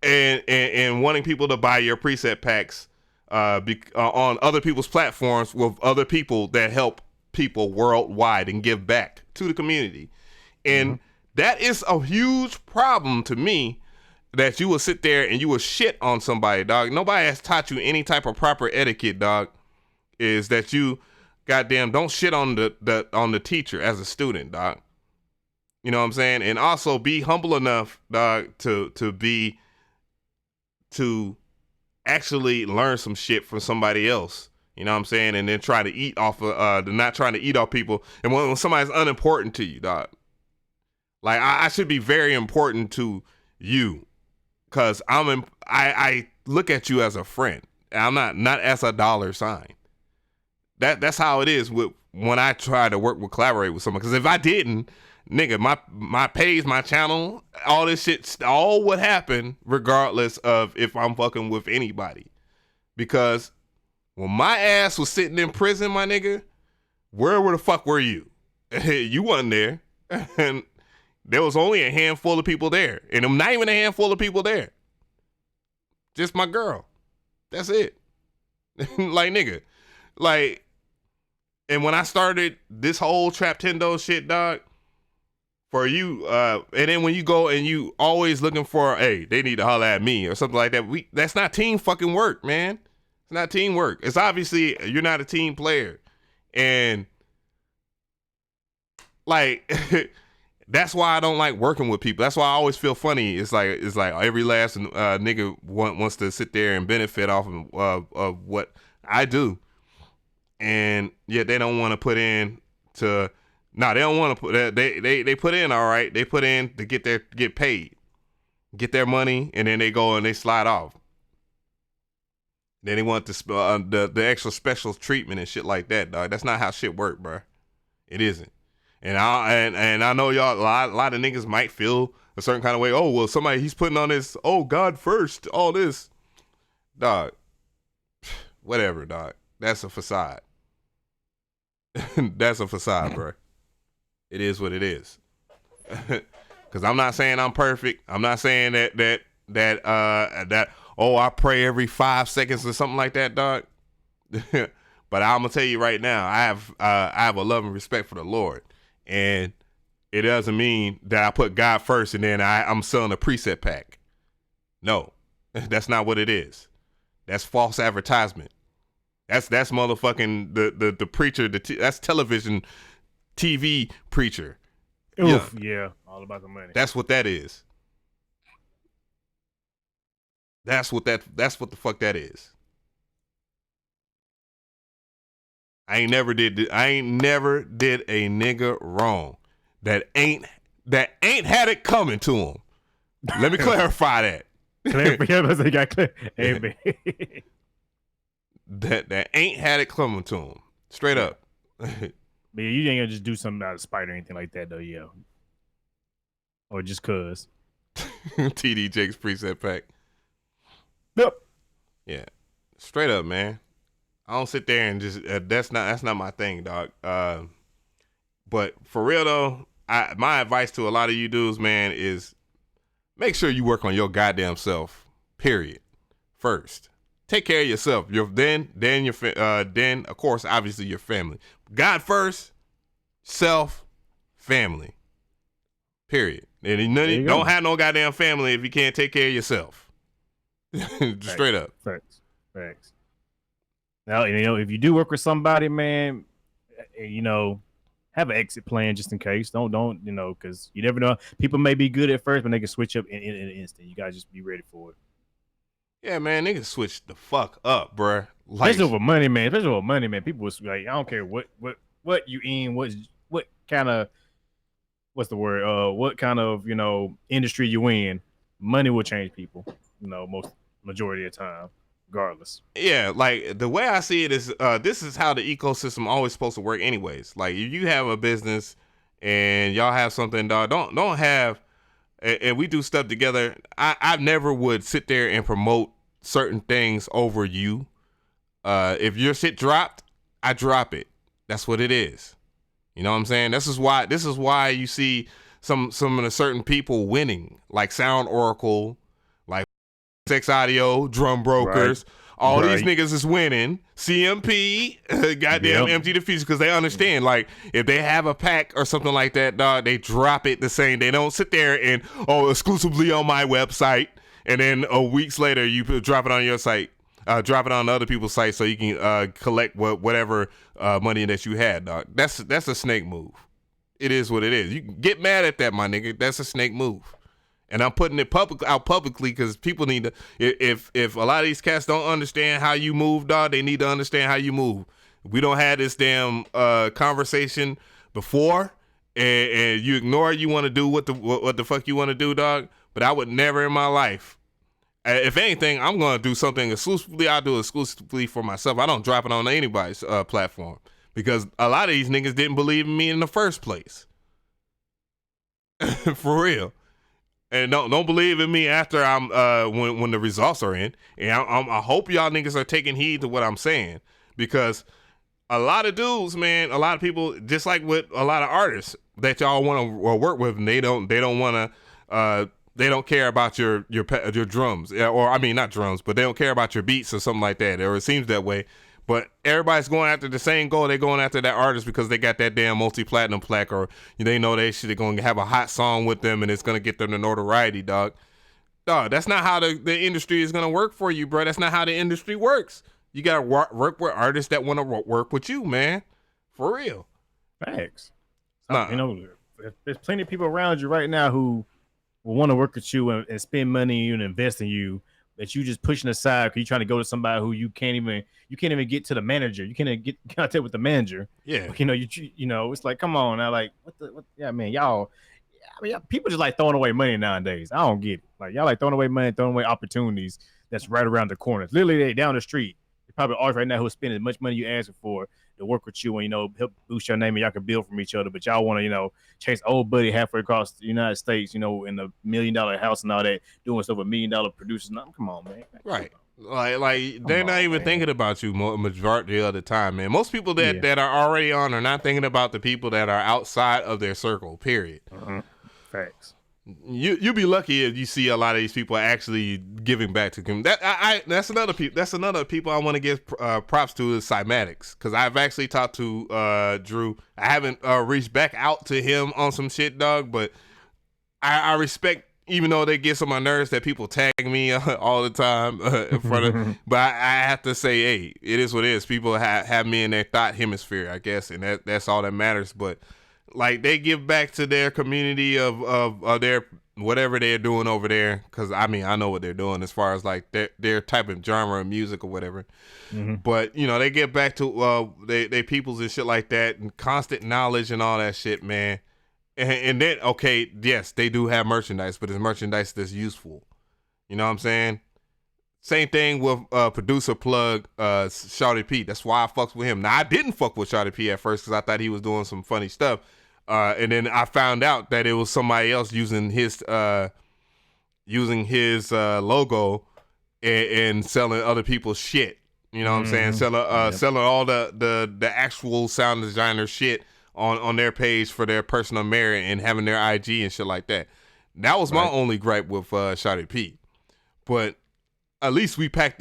and wanting people to buy your preset packs on other people's platforms with other people that help people worldwide and give back to the community. And that is a huge problem to me, that you will sit there and you will shit on somebody, dog. Nobody has taught you any type of proper etiquette, dog. Is that you goddamn don't shit on the teacher as a student, dog. You know what I'm saying? And also be humble enough, dog, to actually learn some shit from somebody else. You know what I'm saying? And then try to eat off of not trying to eat off people. And when somebody's unimportant to you, dog, Like I should be very important to you, cause I look at you as a friend. I'm not as a dollar sign. That's how it is with when I try to collaborate with someone. Cause if I didn't, nigga, my page, my channel, all this shit, all would happen regardless of if I'm fucking with anybody. Because when my ass was sitting in prison, my nigga, where the fuck were you? You wasn't there. And there was only a handful of people there. And I'm not even a handful of people there. Just my girl. That's it. Like, nigga. Like, and when I started this whole Traptendo shit, dog, for you, and then when you go and you always looking for, hey, they need to holler at me or something like that. That's not team fucking work, man. It's not teamwork. It's obviously you're not a team player. And like that's why I don't like working with people. That's why I always feel funny. It's like every last nigga wants to sit there and benefit off of what I do, and yet they don't want to put in to. No, they don't want to put. They put in, all right. They put in to get paid, get their money, and then they go and they slide off. Then they want the extra special treatment and shit like that, dog. That's not how shit work, bro. It isn't. And I know y'all, a lot of niggas might feel a certain kind of way. Oh, well, he's putting on this, oh, God first, all this. Dog. Whatever, dog. That's a facade. That's a facade, bro. It is what it is. Because I'm not saying I'm perfect. I'm not saying that oh, I pray every 5 seconds or something like that, dog. But I'm gonna tell you right now, I have a love and respect for the Lord, and it doesn't mean that I put God first and then I'm selling a preset pack. No, that's not what it is. That's false advertisement. That's motherfucking the preacher. That's television, TV preacher. Oof, yeah, all about the money. That's what that is. That's what the fuck that is. I ain't never did a nigga wrong that ain't had it coming to him. Let me clarify that. Amen. That ain't had it coming to him. Straight up. But yeah, you ain't gonna just do something out of spite or anything like that, though, yeah. Or just cause. TD Jake's preset pack. Yep. Yeah. Straight up, man. I don't sit there and just that's not my thing, dog. But for real though, my advice to a lot of you dudes, man, is make sure you work on your goddamn self. Period. First, take care of yourself. Then of course, obviously your family. God first, self, family. Period. And you don't have no goddamn family if you can't take care of yourself. Straight up. Facts. Now, if you do work with somebody, man, have an exit plan just in case. Don't, because you never know. People may be good at first, but they can switch up in an instant. You gotta just be ready for it. Yeah, man, niggas switch the fuck up, bruh. Like, especially over money, man. People was like, I don't care what you in, what kind of, what's the word? What kind of industry you in? Money will change people. Majority of the time, regardless. Yeah, like the way I see it is, this is how the ecosystem always supposed to work, anyways. Like if you have a business and y'all have something, dog, don't have, and we do stuff together. I never would sit there and promote certain things over you. If your shit dropped, I drop it. That's what it is. You know what I'm saying? This is why you see some of the certain people winning, like Sound Oracle, like Sex Audio, Drum Brokers. Right. All these niggas is winning. CMP, goddamn empty the future, because they understand, like, if they have a pack or something like that, dog, they drop it the same. They don't sit there and, exclusively on my website, and then weeks later you drop it on your site, drop it on other people's sites so you can collect whatever money that you had, dog. That's a snake move. It is what it is. You can get mad at that, my nigga. That's a snake move. And I'm putting it out publicly because people need to. If a lot of these cats don't understand how you move, dog, they need to understand how you move. We don't have this damn conversation before, and you ignore it, you want to do what the fuck you want to do, dog. But I would never in my life. If anything, I'm gonna do something exclusively. I do it exclusively for myself. I don't drop it on anybody's platform because a lot of these niggas didn't believe in me in the first place. For real. And don't believe in me after I'm when the results are in. And I hope y'all niggas are taking heed to what I'm saying, because a lot of dudes, man, a lot of people, just like with a lot of artists that y'all want to work with, and they don't want to they don't care about your drums, or I mean not drums, but they don't care about your beats or something like that, or it seems that way. But everybody's going after the same goal. They're going after that artist because they got that damn multi-platinum plaque, or they know they're going to have a hot song with them and it's going to get them the notoriety, dog. Dog, that's not how the industry is going to work for you, bro. That's not how the industry works. You got to work with artists that want to work with you, man. For real. Facts. Nah. There's plenty of people around you right now who will want to work with you and spend money in you and invest in you, that you just pushing aside because you're trying to go to somebody who you can't even get to the manager. You can't even get contact with the manager. Yeah. It's like, come on now, like yeah, man, y'all. I mean, people just like throwing away money nowadays. I don't get it. Like, y'all like throwing away money, throwing away opportunities that's right around the corner. Literally, they down the street. There's probably artists right now who spend as much money you asking for to work with you and, help boost your name and y'all can build from each other. But y'all want to, chase old buddy halfway across the United States, in the $1 million house and all that, doing stuff with $1 million producers. No, come on, man. Right. Like they're not even thinking about you majority of the time, man. Most people that are already on are not thinking about the people that are outside of their circle, period. Facts. You be lucky if you see a lot of these people actually giving back to them. That's another people I want to give props to is Cymatics, because I've actually talked to Drew. I haven't reached back out to him on some shit, dog, but I respect, even though they get on my nerves that people tag me all the time in front of. But I have to say, hey, it is what it is. People have me in their thought hemisphere, I guess, and that's all that matters. But like, they give back to their community of their whatever they're doing over there, because I know what they're doing as far as like their type of genre of music or whatever. But they get back to they peoples and shit like that, and constant knowledge and all that shit, man. And then, okay, yes, they do have merchandise, but it's merchandise that's useful. You know what I'm saying? Same thing with producer plug Shawty P. That's why I fucks with him. Now, I didn't fuck with Shawty P at first because I thought he was doing some funny stuff. And then I found out that it was somebody else using his logo and selling other people's shit. You know what I'm saying? Selling all the actual sound designer shit on their page for their personal merit and having their IG and shit like that. That was my only gripe with Shawty P. But at least we got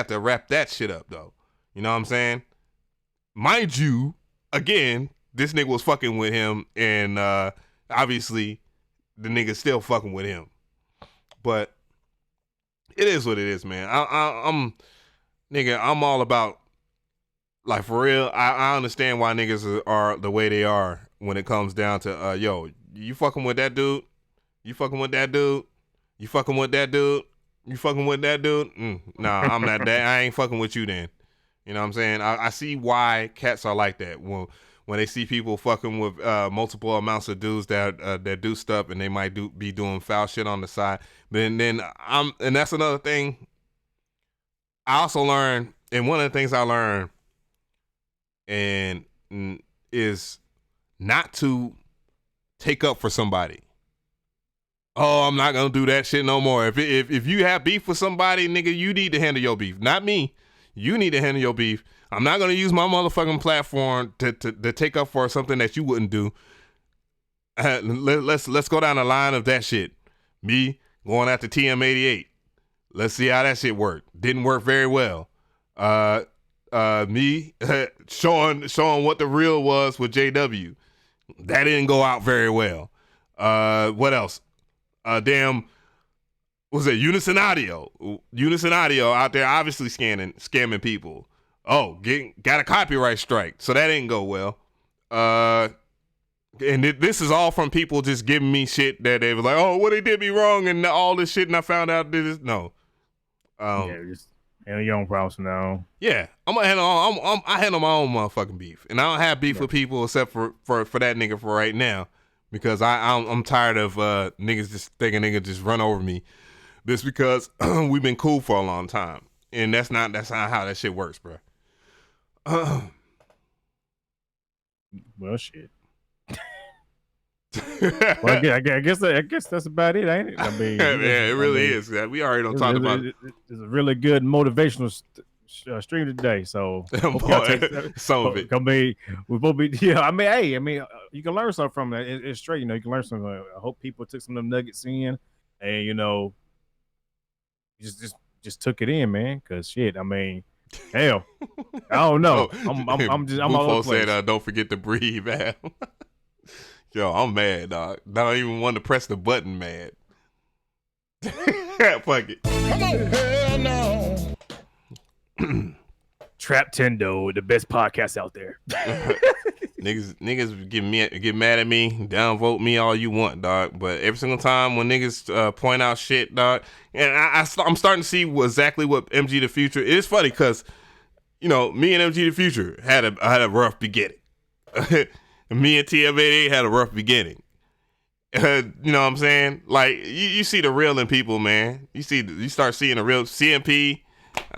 to wrap that shit up, though. You know what I'm saying? Mind you, again, this nigga was fucking with him, and obviously the nigga's still fucking with him. But it is what it is, man. I'm all about, like, for real, I understand why niggas are the way they are when it comes down to, you fucking with that dude? You fucking with that dude? You fucking with that dude? You fucking with that dude? Nah, I'm not that. I ain't fucking with you then. You know what I'm saying? I see why cats are like that. When they see people fucking with multiple amounts of dudes that do stuff, and they might be doing foul shit on the side. And that's another thing I also learned, and one of the things I learned is not to take up for somebody. Oh, I'm not gonna do that shit no more. If you have beef with somebody, nigga, you need to handle your beef, not me. You need to handle your beef. I'm not gonna use my motherfucking platform to take up for something that you wouldn't do. Let's go down the line of that shit. Me going after TM88. Let's see how that shit worked. Didn't work very well. Me showing what the real was with JW. That didn't go out very well. What else? Was it Unison Audio? Unison Audio out there obviously scamming people. Oh, got a copyright strike, so that didn't go well. And this is all from people just giving me shit that they were like, oh, well, they did me wrong and all this shit, and I found out this. No. And your own problems from now on. Yeah, I'm gonna handle. I handle my own motherfucking beef, and I don't have beef with people except for that nigga for right now, because I'm tired of niggas just thinking niggas just run over me. This because we've been cool for a long time, and that's not how that shit works, bro. Well, shit. Well, I guess that's about it, ain't it? I mean, yeah, it really is. We already don't talk about it. It's a really good motivational stream today. So some of it. We both be. Yeah, I mean, hey, you can learn something from it. It's straight. You know, you can learn something. I hope people took some of them nuggets in, and you know, just took it in, man. Because shit, I mean. Hell, I don't know. I'm all over the place. Said, don't forget to breathe, man. Yo, I'm mad, dog. I don't even want to press the button, mad. Fuck it. Come on, hell no. Trap Tendo, the best podcast out there. niggas get mad at me, downvote me all you want, dog. But every single time when niggas point out shit, dog, and I'm starting to see exactly what MG the Future. It's funny because, you know, me and MG the Future had a rough beginning. Me and TF88 had a rough beginning. You know what I'm saying? Like you see the real in people, man. You start seeing the real CMP.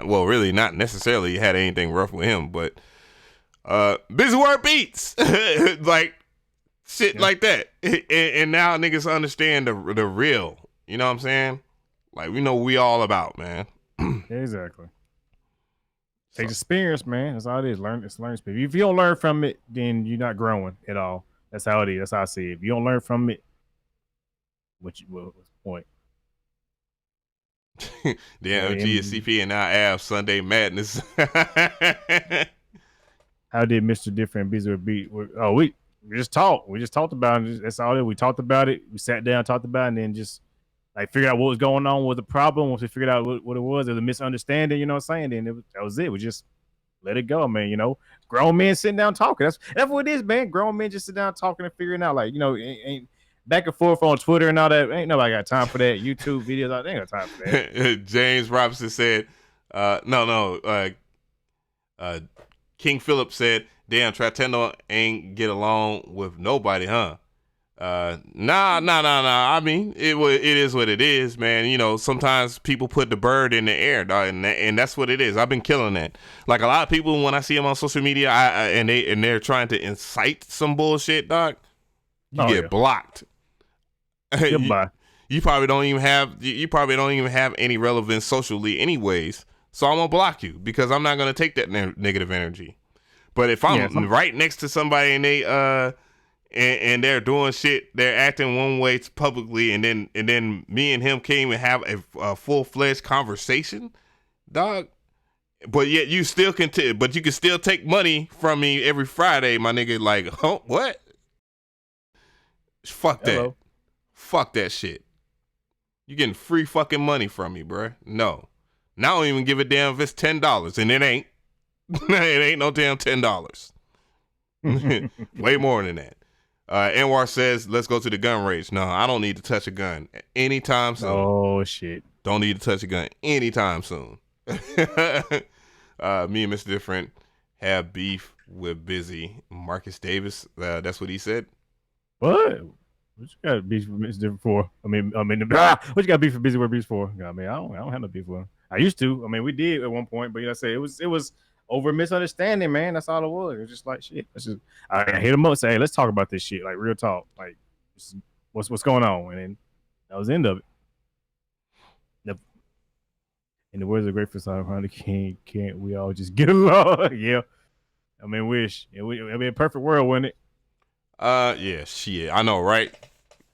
Well, really not necessarily had anything rough with him, but Busy Word Beats, like shit like that. And now niggas understand the real. You know what I'm saying? Like we know what we all about, man. Exactly. Take experience, man. That's all it is. Learn experience. If you don't learn from it, then you're not growing at all. That's how it is. That's how I see it. If you don't learn from it, what's the point? Damn, GSCP and now Av Sunday Madness. How did Mr.Different Busy beat? Oh, we just talked. We just talked about it. That's all it. We talked about it. We sat down, talked about it, and then just like figured out what was going on with the problem. Once we figured out what it was a misunderstanding, you know what I'm saying? Then that was it. We just let it go, man. You know, grown men sitting down talking. That's what it is, man. Grown men just sit down talking and figuring out, like, you know, ain't back and forth on Twitter and all that. Ain't nobody got time for that. YouTube videos, they ain't got time for that. James Robinson said, King Phillip said, damn, Tratendo ain't get along with nobody, huh? Nah. I mean, it is what it is, man. You know, sometimes people put the bird in the air, dog, and that's what it is. I've been killing that. Like a lot of people, when I see them on social media, and they're trying to incite some bullshit, dog, you get blocked. Goodbye. You probably don't even have any relevance socially, anyways. So I'm gonna block you because I'm not gonna take that negative energy. But if I'm right next to somebody and they and they're doing shit, they're acting one way publicly, and then me and him can't even have a full-fledged conversation, dog. But yet you still but you can still take money from me every Friday, my nigga. Like, oh, what? Fuck that. Fuck that shit. You getting free fucking money from me, bruh. No. Now I don't even give a damn if it's $10, and it ain't. It ain't no damn $10. Way more than that. Anwar says, let's go to the gun range. No, I don't need to touch a gun anytime soon. Oh, shit. Don't need to touch a gun anytime soon. Me and Mr. Different have beef with Busy. Marcus Davis, that's what he said. What? What you got beef with Mr. Different for? What you got beef with Busy with Beef for? I mean, I don't have no beef with him. I used to. I mean, we did at one point, but you know, I say it was over misunderstanding, man. That's all it was. It was just like shit. I hit him up, say, hey, let's talk about this shit, like real talk, like what's going on, and then that was the end of it. In the words of Grateful Song, can't we all just get along? Yeah. I mean, wish. It'd be a perfect world, wouldn't it? Yeah, shit. I know, right?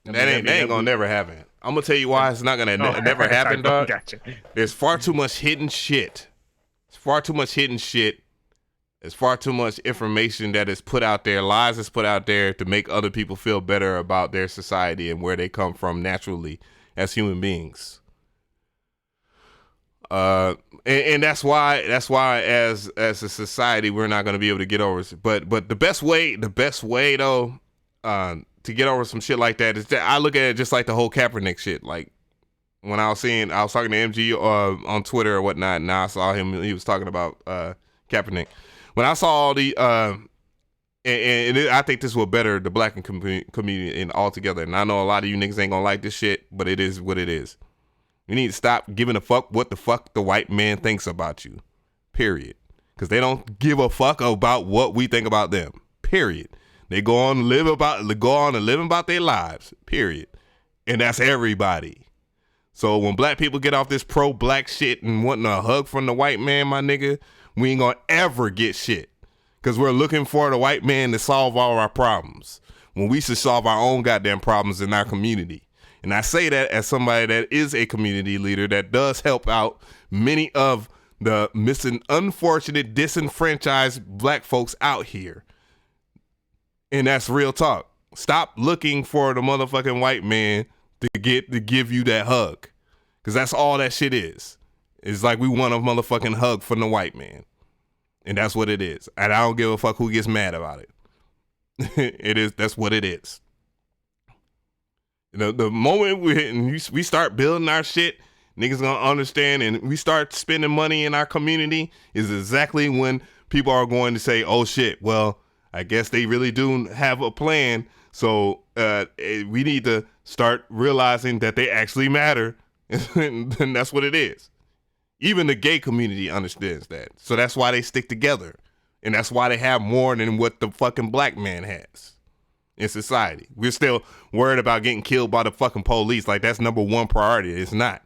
That ain't gonna never happen. I'm gonna tell you why it's not gonna never happen, dog. Gotcha. There's far too much hidden shit. There's far too much information that is put out there, lies that's put out there to make other people feel better about their society and where they come from naturally as human beings. And that's why as a society we're not gonna be able to get over it. But the best way though, to get over some shit like that is that I look at it just like the whole Kaepernick shit. Like, when I was talking to MG on Twitter or whatnot, and I saw him. He was talking about Kaepernick. When I saw all the I think this will better the black community and altogether. And I know a lot of you niggas ain't gonna like this shit, but it is what it is. You need to stop giving a fuck what the fuck the white man thinks about you. Period. Because they don't give a fuck about what we think about them. Period. They go on and live about their lives. Period. And that's everybody. So when black people get off this pro-black shit and wanting a hug from the white man, my nigga, we ain't gonna ever get shit. Because we're looking for the white man to solve all our problems when we should solve our own goddamn problems in our community. And I say that as somebody that is a community leader that does help out many of the unfortunate, disenfranchised black folks out here. And that's real talk. Stop looking for the motherfucking white man to give you that hug. Because that's all that shit is. It's like we want a motherfucking hug from the white man. And that's what it is. And I don't give a fuck who gets mad about it. That's what it is. The moment we start building our shit, niggas gonna understand, and we start spending money in our community is exactly when people are going to say, oh shit, well, I guess they really do have a plan. So we need to start realizing that they actually matter. And that's what it is. Even the gay community understands that. So that's why they stick together. And that's why they have more than what the fucking black man has in society. We're still worried about getting killed by the fucking police. Like, that's number one priority. It's not.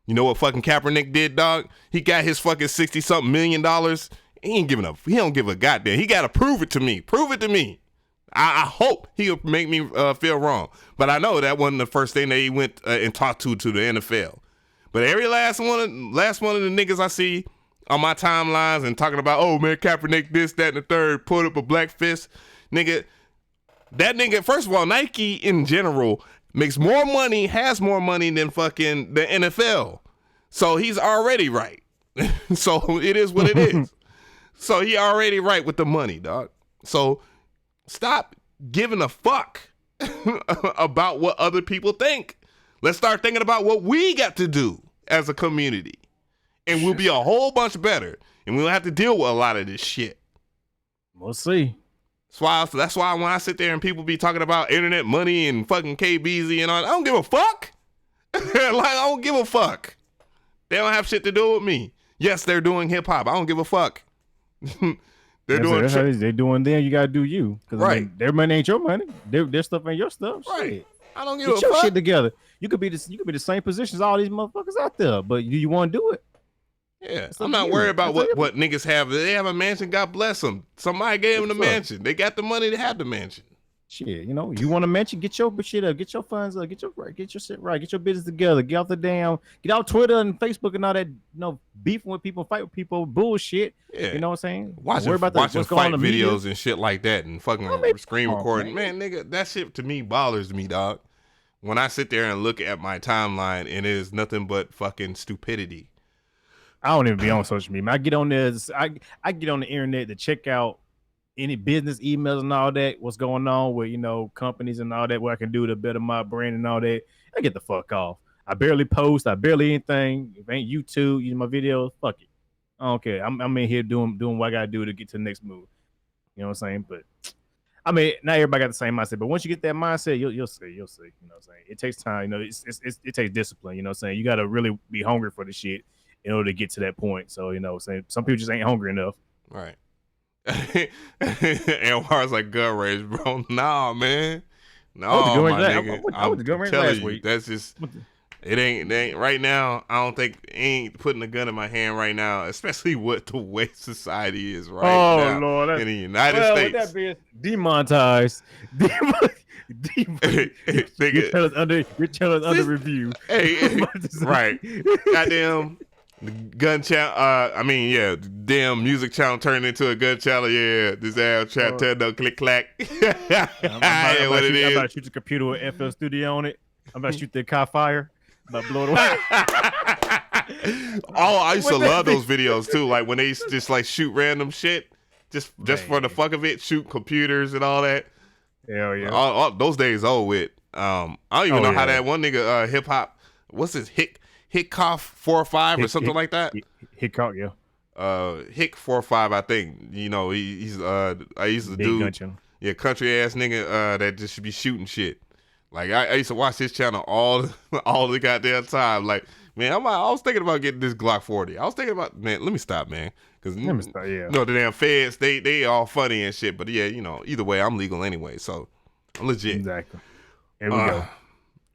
You know what fucking Kaepernick did, dog? He got his fucking $60-something million. He don't give a goddamn. He got to prove it to me. Prove it to me. I hope he'll make me feel wrong. But I know that wasn't the first thing that he went and talked to the NFL. But every last one of the niggas I see on my timelines and talking about, oh man, Kaepernick this, that, and the third, put up a black fist, nigga. That nigga, first of all, Nike in general makes more money, has more money than fucking the NFL. So he's already right. So it is what it is. So he already right with the money, dog. So stop giving a fuck about what other people think. Let's start thinking about what we got to do as a community. And we'll be a whole bunch better. And we don't have to deal with a lot of this shit. We'll see. That's why when I sit there and people be talking about internet money and fucking KBZ and all, I don't give a fuck. Like, I don't give a fuck. They don't have shit to do with me. Yes, they're doing hip hop. I don't give a fuck. They're doing them. You gotta do you. Because right. I mean, their money ain't your money. Their stuff ain't your stuff. Right. Shit. I don't give a fuck. Get your shit together. You could be the same position as all these motherfuckers out there, but do you want to do it? Yeah, I'm not worried about what niggas have. They have a mansion. God bless them. Somebody gave them the mansion. They got the money to have the mansion. Shit, you know, you want a mansion? Get your shit up. Get your funds up. Get your shit right. Get your business together. Get off Twitter and Facebook and all that. You know, beefing with people, fight with people, bullshit. Yeah, you know what I'm saying? Watching fight videos and shit like that, and fucking screen recording. Man, nigga, that shit to me bothers me, dog. When I sit there and look at my timeline, and it is nothing but fucking stupidity. I don't even be on social media. I get on there. I get on the internet to check out any business emails and all that. What's going on with companies and all that. What I can do to better my brand and all that. I get the fuck off. I barely post. I barely anything. If it ain't YouTube, my videos. Fuck it. I don't care. I'm in here doing what I gotta do to get to the next move. You know what I'm saying? But I mean, not everybody got the same mindset. But once you get that mindset, you'll see. You know what I'm saying? It takes time. It takes discipline. You know what I'm saying? You gotta really be hungry for the shit in order to get to that point. So, saying some people just ain't hungry enough. Right. And War's like gun rage, bro. Nah, man. No, my nigga. I went to gun range last week. That's just it ain't right now. I don't think ain't putting a gun in my hand right now, especially with the way society is right now. Oh Lord, in the United States. With that being demonetized. Your channel is under review. Hey, right. Goddamn. The gun channel, damn music channel turned into a gun channel. Yeah, this ass chat turn no click clack. I'm about to shoot the computer with FL Studio on it. I'm about to shoot the car fire. I'm about to blow it away. Oh, I used to love those videos too. Like when they used to just like shoot random shit, just for the fuck of it, shoot computers and all that. Hell yeah. All those days old with. I don't even know how that one nigga hip hop. what's this Hickcoff 405 or something like that. Hickcock, yeah. Hick 405, I think. You know, he's I used to do country ass nigga that just should be shooting shit. Like I used to watch his channel all the goddamn time. Like, man, I was thinking about getting this Glock 40. I was thinking about, man, let me stop, man. Because you know, the damn feds, they all funny and shit. But yeah, you know, either way, I'm legal anyway, so I'm legit. Exactly. There we go.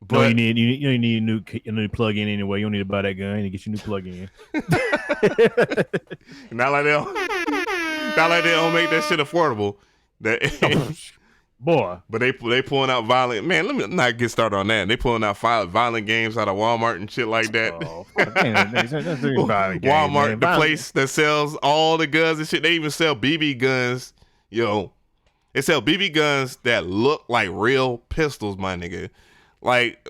But you need a new plug-in anyway. You don't need to buy that gun and get your new plug-in. Not like they don't make that shit affordable. Boy. But they pulling out violent. Man, let me not get started on that. They pulling out violent games out of Walmart and shit like that. Walmart, the place that sells all the guns and shit. They even sell BB guns. Yo, they sell BB guns that look like real pistols, my nigga. Like,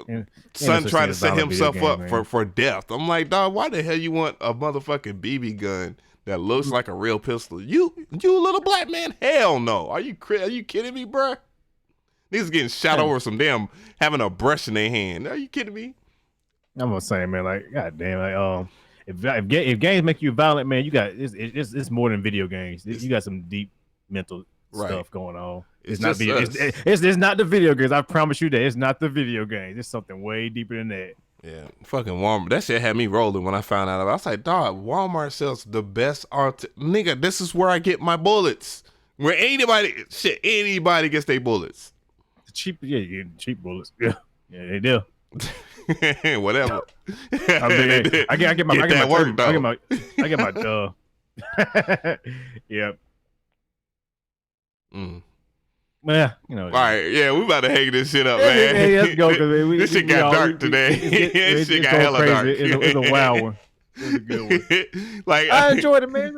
son trying to set himself up for death. I'm like, dog, why the hell you want a motherfucking BB gun that looks like a real pistol? You little black man? Hell no. Are you kidding me, bruh? Niggas getting shot over some damn having a brush in their hand. Are you kidding me? I'm gonna say, man, like, goddamn, like, if games make you violent, man, you got it's more than video games. You got some deep mental stuff going on. It's not the video games. I promise you that it's not the video games. It's something way deeper than that. Yeah, fucking Walmart. That shit had me rolling when I found out about it. I was like, dog, Walmart sells the best art. Nigga, this is where I get my bullets. Where anybody gets their bullets. Cheap bullets. Yeah, they do. Whatever. I get my yeah. Yeah, you know. All right, yeah, we about to hang this shit up, man. Yeah, let's go, this shit got dark today. This shit got hella crazy. dark. It's a wild one. It was a good one. Like, I enjoyed it, man.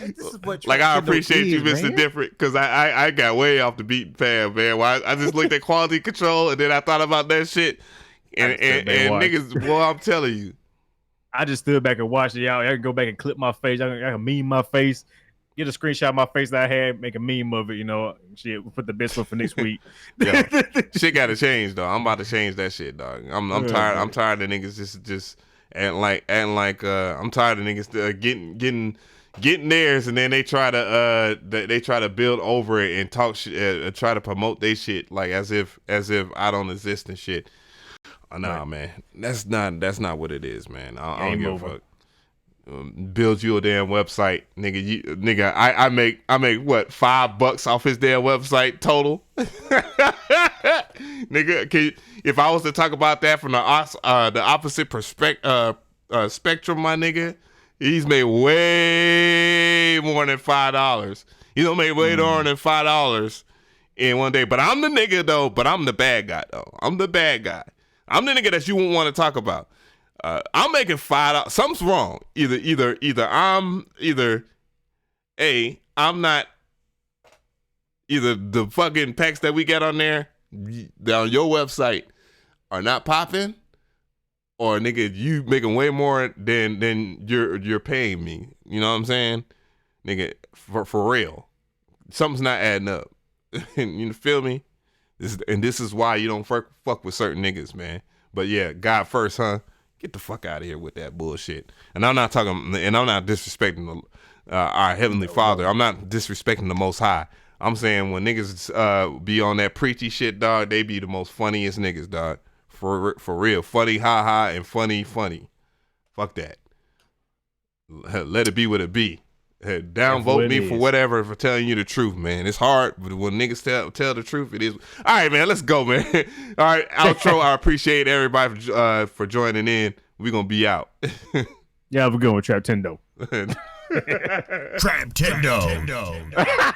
This is what like, I appreciate you, Mr. Different, because I got way off the beaten path, man. I just looked at quality control, and then I thought about that shit, and niggas, boy, I'm telling you. I just stood back and watched it, y'all. I can go back and clip my face. I can meme my face. Get a screenshot of my face that I had, make a meme of it, you know. Shit, we'll put the best one for next week. Yeah. Shit got to change, though. I'm about to change that shit, dog. I'm tired. I'm tired of niggas just acting like I'm tired of niggas getting theirs, and then they try to build over it and talk shit, try to promote their shit like as if I don't exist and shit. Nah, right. Man, that's not what it is, man. I don't give a fuck. Build you a damn website, nigga. I make what, $5 off his damn website total, nigga. If I was to talk about that from the opposite spectrum, my nigga, he's made way more than $5. He don't make way more than $5 in one day. But I'm the nigga though. But I'm the bad guy though. I'm the bad guy. I'm the nigga that you won't want to talk about. I'm making $5. Something's wrong. Either the fucking packs that we got on there on your website are not popping, or nigga, you making way more than you're paying me. You know what I'm saying, nigga? For real, something's not adding up. You feel me? This is why you don't fuck with certain niggas, man. But yeah, God first, huh? Get the fuck out of here with that bullshit. And I'm not disrespecting our Heavenly Father. I'm not disrespecting the Most High. I'm saying when niggas be on that preachy shit, dog, they be the most funniest niggas, dog. For real. Funny, ha, and funny. Fuck that. Let it be what it be. Downvote me for whatever, for telling you the truth, man. It's hard, but when niggas tell the truth, it is. All right, man, let's go, man. All right, outro. I appreciate everybody for joining in. We're going to be out. Yeah, we're going with Trap Tendo. Trap Tendo.